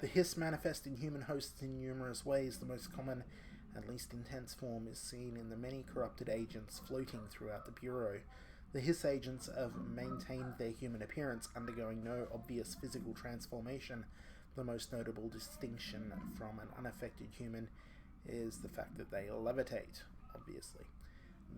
The hiss manifests in human hosts in numerous ways. The most common and least intense form is seen in the many corrupted agents floating throughout the Bureau. The hiss agents have maintained their human appearance, undergoing no obvious physical transformation. The most notable distinction from an unaffected human is the fact that they levitate, obviously.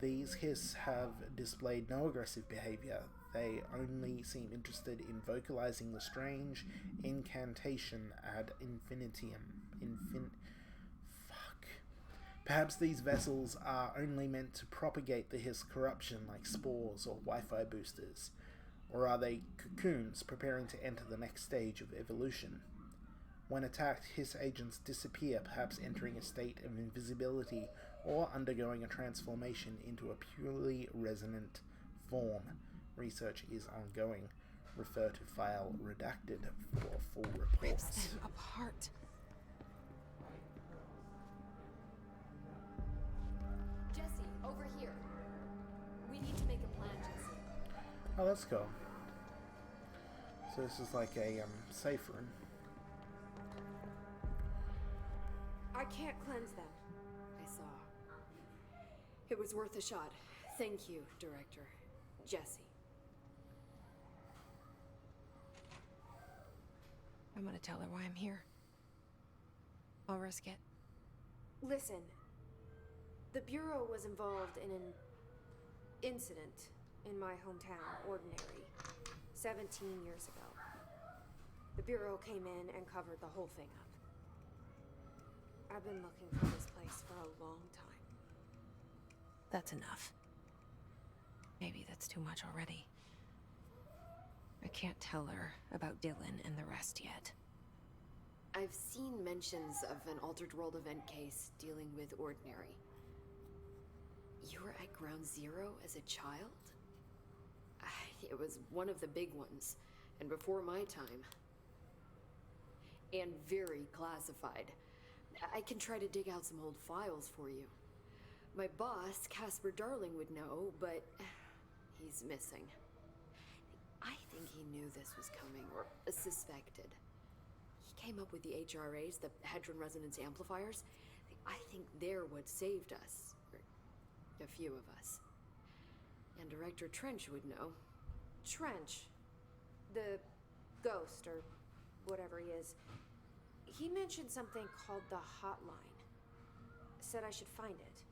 These hiss have displayed no aggressive behavior. They only seem interested in vocalizing the strange incantation ad infinitum. Perhaps these vessels are only meant to propagate the hiss corruption like spores or Wi-Fi boosters. Or are they cocoons preparing to enter the next stage of evolution? When attacked, hiss agents disappear, perhaps entering a state of invisibility or undergoing a transformation into a purely resonant form. Research is ongoing. Refer to file redacted for full Rips reports. them apart. Jesse, over here. We need to make a plan, Jesse. Oh, let's go. So this is like a safe room. I can't cleanse them. I saw. It was worth a shot. Thank you, Director. Jesse. I'm gonna tell her why I'm here. I'll risk it. Listen, The Bureau was involved in an incident in my hometown, Ordinary, 17 years ago. The Bureau came in and covered the whole thing up. I've been looking for this place for a long time. That's enough. Maybe that's too much already. I can't tell her about Dylan and the rest yet. I've seen mentions of an Altered World event case dealing with Ordinary. You were at Ground Zero as a child? It was one of the big ones, and before my time. And very classified. I can try to dig out some old files for you. My boss, Casper Darling, would know, but he's missing. I think he knew this was coming, or suspected. He came up with the HRAs, the Hadron Resonance Amplifiers. I think they're what saved us. Or a few of us. And Director Trench would know. Trench, the ghost, or whatever he is, he mentioned something called the Hotline. Said I should find it.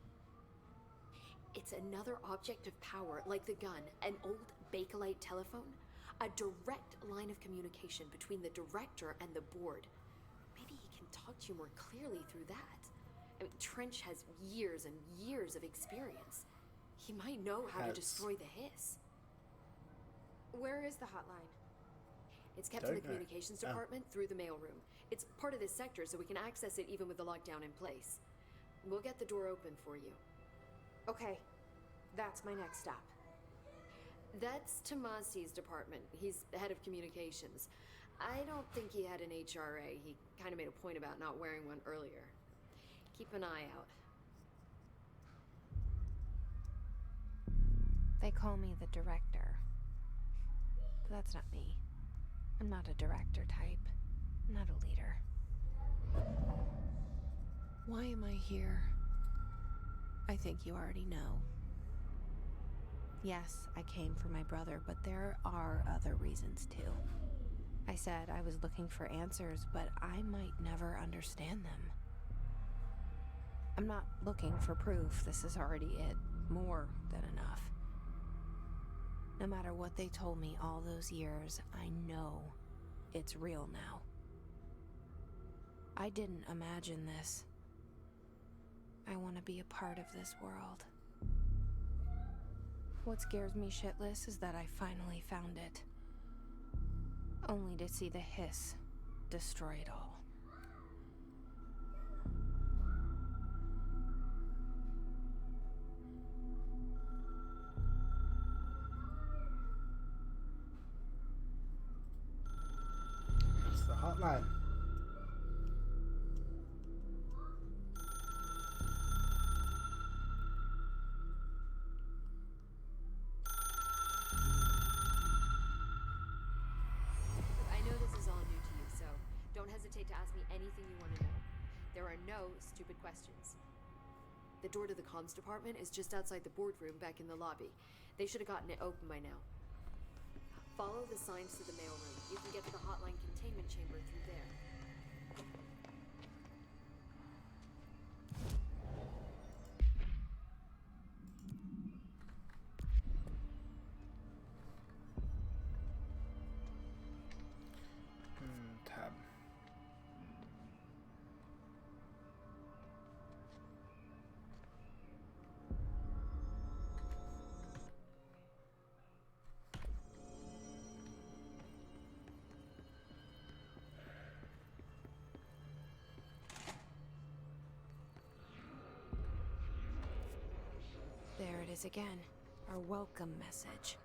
It's another object of power, like the gun, an old Bakelite telephone. A direct line of communication between the director and the board. Maybe he can talk to you more clearly through that. I mean, Trench has years and years of experience. He might know how to destroy the hiss. Where is the hotline? It's kept in the communications department through the mailroom. It's part of this sector, so we can access it even with the lockdown in place. We'll get the door open for you. Okay, that's my next stop. That's Tomasi's department. He's the head of communications. I don't think he had an HRA. He kind of made a point about not wearing one earlier. Keep an eye out. They call me the director. But that's not me. I'm not a director type. I'm not a leader. Why am I here? I think you already know. Yes, I came for my brother, but there are other reasons too. I said I was looking for answers, but I might never understand them. I'm not looking for proof. This is already it. More than enough. No matter what they told me all those years, I know it's real now. I didn't imagine this. I want to be a part of this world. What scares me shitless is that I finally found it. Only to see the hiss destroy it all. It's the hotline. To ask me anything you want to know. There are no stupid questions. The door to the comms department is just outside the boardroom back in the lobby. They should have gotten it open by now. Follow the signs to the mailroom. You can get to the hotline containment chamber through there. Tab. There it is again. Our welcome message.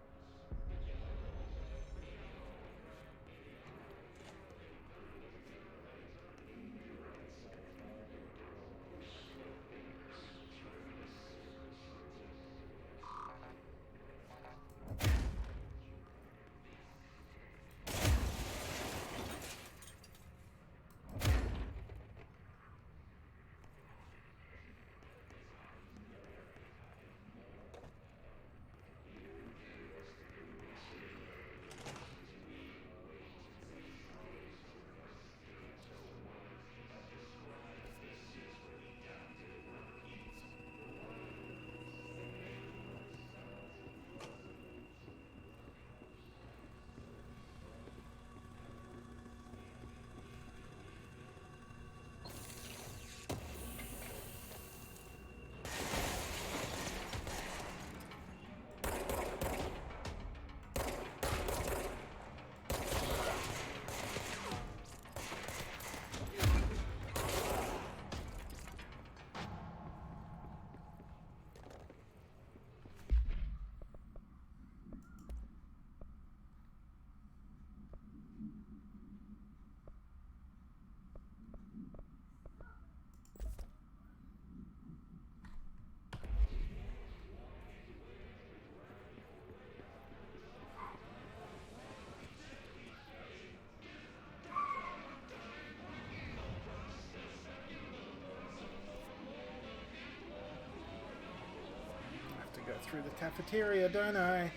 through the cafeteria, don't I?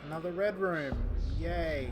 Another red room. Yay.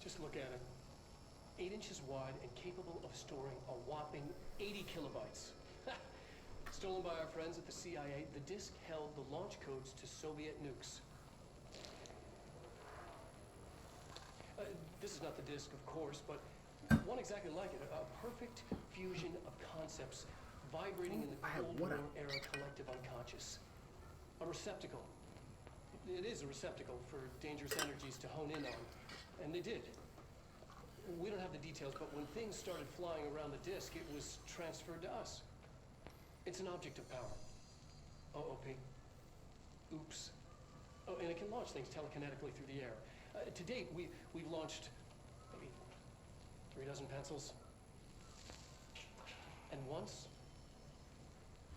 Just look at it. 8 inches wide and capable of storing a whopping 80 kilobytes. Stolen by our friends at the CIA, the disk held the launch codes to Soviet nukes. This is not the disk, of course, but one exactly like it. A perfect fusion of concepts vibrating in the Cold War era collective unconscious. A receptacle. It is a receptacle for dangerous energies to hone in on. And they did. We don't have the details, but when things started flying around the disk, it was transferred to us. It's an object of power. OP. Oops. Oh, and it can launch things telekinetically through the air. To date, we've launched maybe 3 dozen pencils. And once,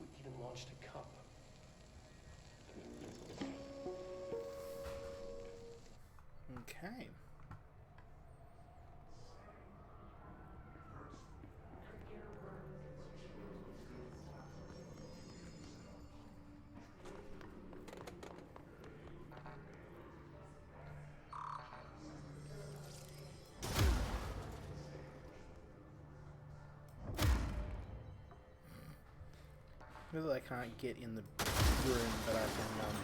we even launched a cup. Okay. Really, I can't get in the room, but I can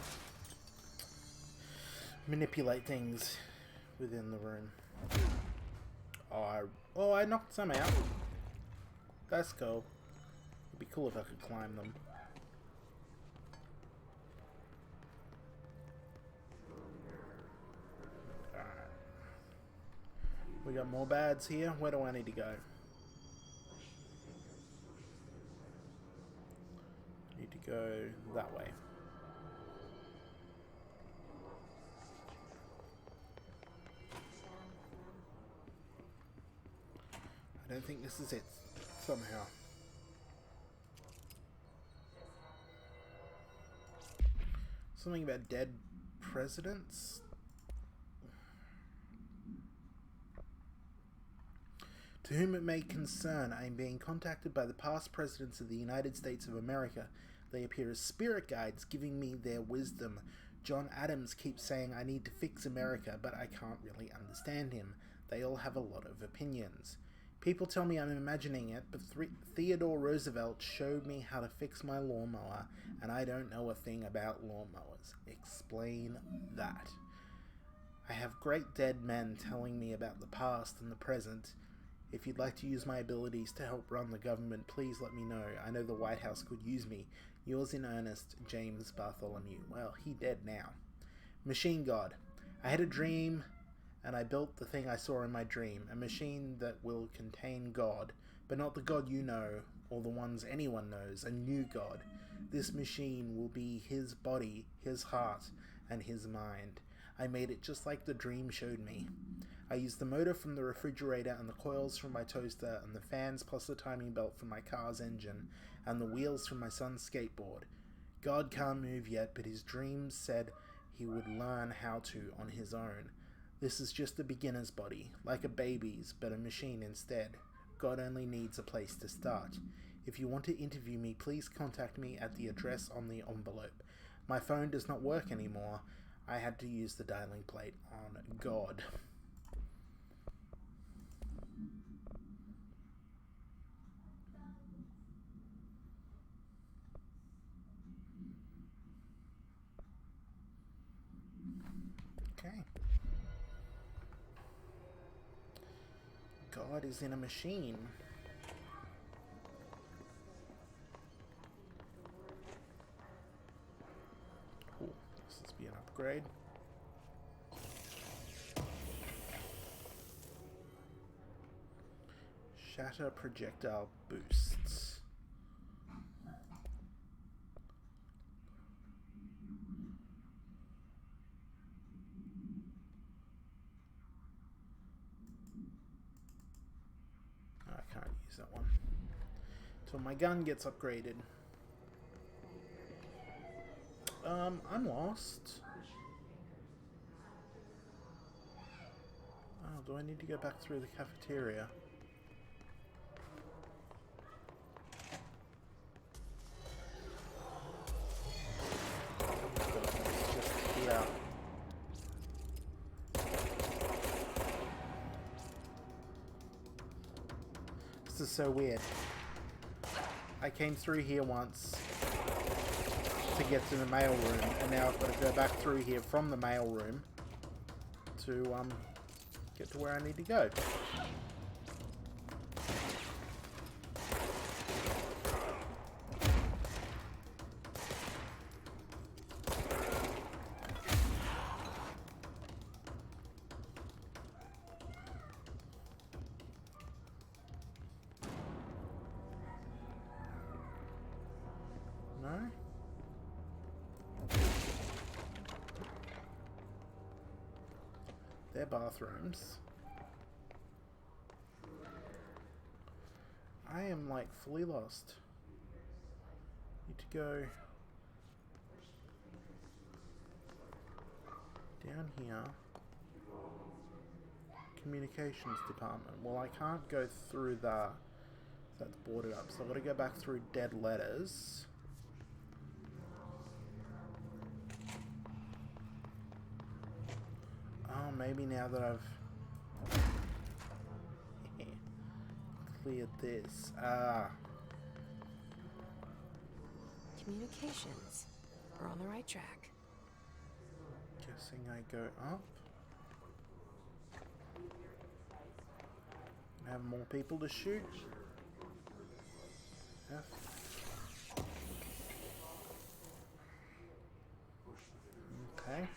manipulate things within the room. Oh, I knocked some out. That's cool. It'd be cool if I could climb them. Alright. We got more bads here. Where do I need to go? Need to go that way. don't think this is it, somehow. Something about dead presidents? To whom it may concern, I am being contacted by the past presidents of the United States of America. They appear as spirit guides, giving me their wisdom. John Adams keeps saying I need to fix America, but I can't really understand him. They all have a lot of opinions. People tell me I'm imagining it, but Theodore Roosevelt showed me how to fix my lawnmower, and I don't know a thing about lawnmowers. Explain that. I have great dead men telling me about the past and the present. If you'd like to use my abilities to help run the government, please let me know. I know the White House could use me. Yours in earnest, James Bartholomew. Well, he dead now. Machine God. I had a dream, and I built the thing I saw in my dream. A machine that will contain God, but not the God you know, or the ones anyone knows. A new God. This machine will be his body, his heart, and his mind. I made it just like the dream showed me. I used the motor from the refrigerator and the coils from my toaster and the fans plus the timing belt from my car's engine and the wheels from my son's skateboard. God can't move yet, but his dreams said he would learn how to on his own. This is just a beginner's body, like a baby's, but a machine instead. God only needs a place to start. If you want to interview me, please contact me at the address on the envelope. My phone does not work anymore. I had to use the dialing plate on God. Okay. God is in a machine. Cool. This must be an upgrade. Shatter projectile boosts. I can't use that one. So my gun gets upgraded. I'm lost. Oh, do I need to go back through the cafeteria? Yeah. This is so weird. I came through here once to get to the mail room, and now I've got to go back through here from the mail room to get to where I need to go. No? They're bathrooms. I am like fully lost. Need to go down here. Communications department. Well, I can't go through that. That's boarded up. So I've got to go back through dead letters. Oh, maybe now that I've cleared this. Communications. We're on the right track. Guessing I go up. Have more people to shoot. F. Okay.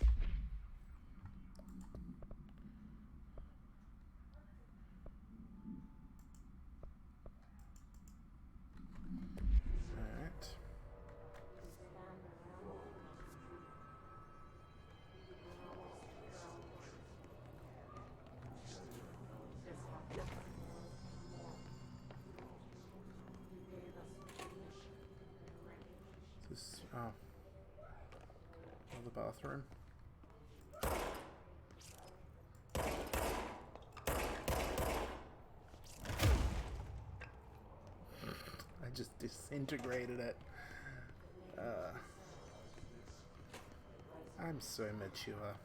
Oh. The bathroom. I just disintegrated it. I'm so mature.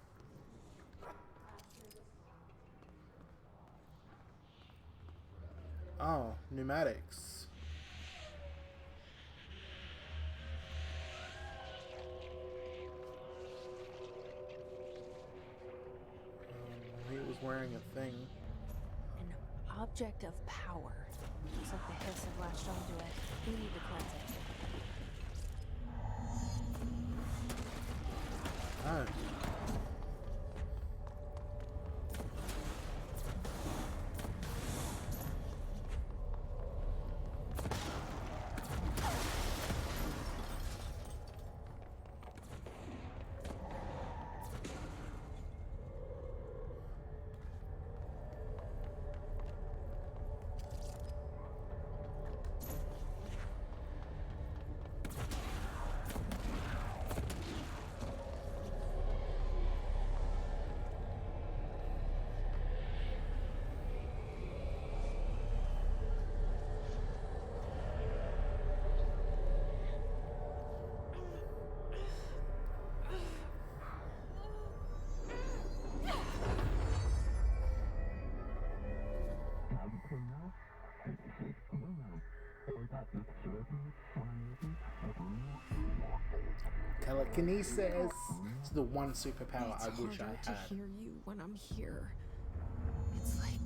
Oh, pneumatics. He was wearing a thing. An object of power. Looks like the hiss have latched onto it. We need to cleanse it. Oh. Telekinesis. It's the one superpower I wish I had. It's harder to hear you when I'm here. It's like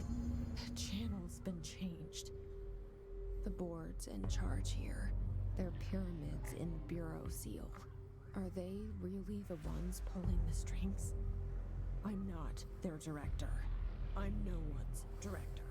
the channel's been changed. The boards in charge here, they're pyramids in Bureau Seal. Are they really the ones pulling the strings? I'm not their director. I'm no one's director.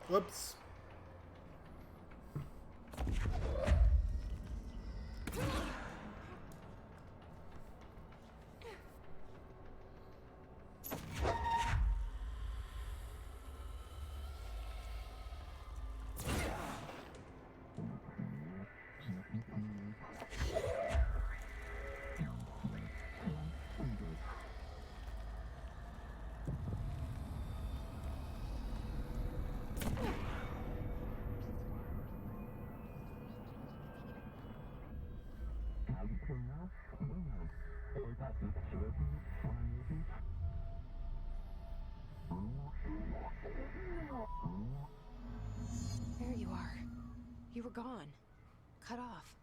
Whoops. There you are. You were gone. Cut off.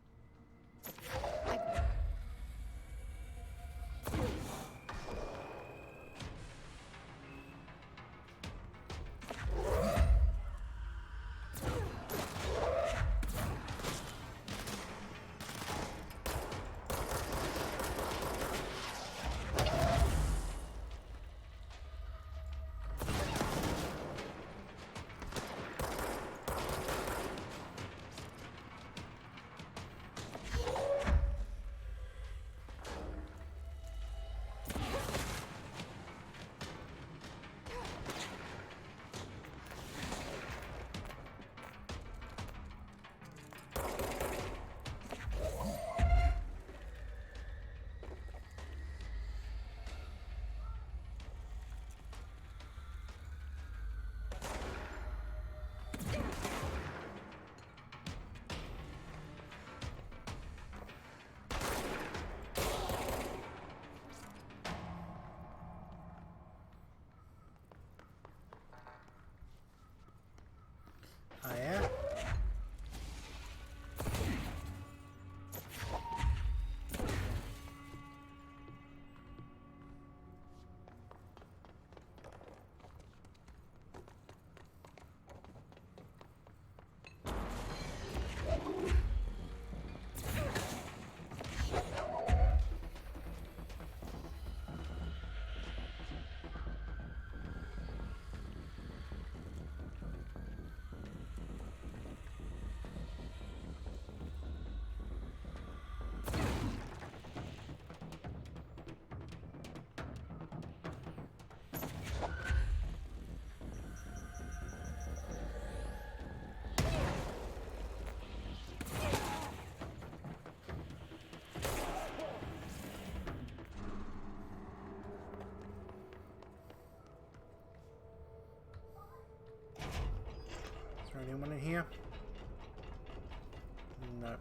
Anyone in here? No.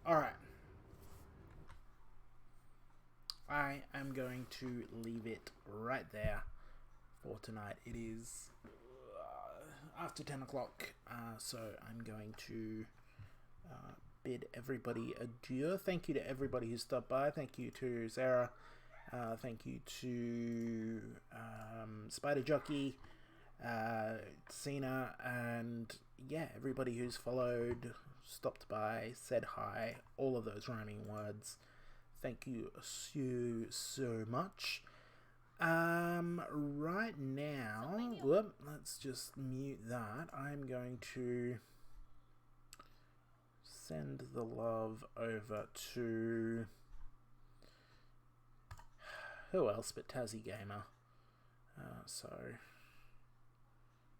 Alright. I am going to leave it right there for tonight. It is after 10 o'clock, so I'm going to bid everybody adieu. Thank you to everybody who stopped by. Thank you to Sarah. Thank you to Spider Jockey, Cena, and yeah, everybody who's followed, stopped by, said hi, all of those rhyming words. Thank you so much. Right now, whoop, let's just mute that. I'm going to send the love over to who else but Tassie Gamer. So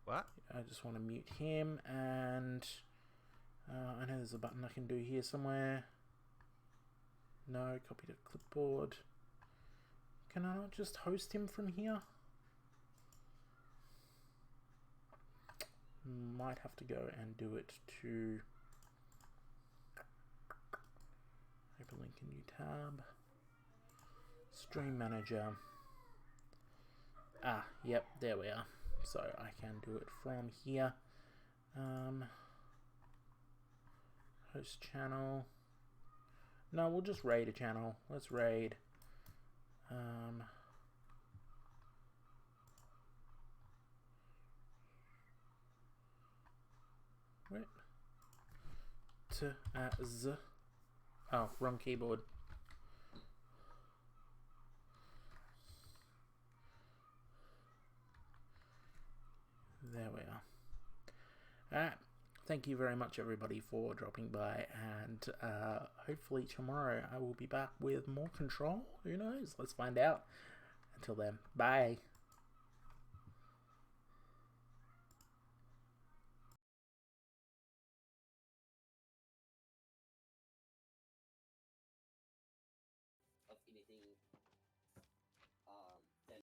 what? I just want to mute him, and I know there's a button I can do here somewhere. No, copy to clipboard. Can I not just host him from here? Might have to go and do it to hyperlink a new tab. Stream manager. Ah, yep, there we are. So I can do it from here. Host channel. No, we'll just raid a channel. Let's raid. Wait. Oh, wrong keyboard. There we are. Alright. Thank you very much, everybody, for dropping by, and hopefully tomorrow I will be back with more Control. Who knows? Let's find out. Until then, bye. Of anything, then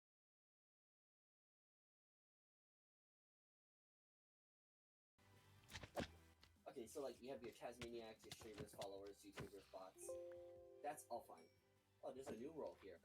okay, so like you have your Tasmaniacs, your streamers, followers, YouTubers, bots. That's all fine. Oh, there's a new role here.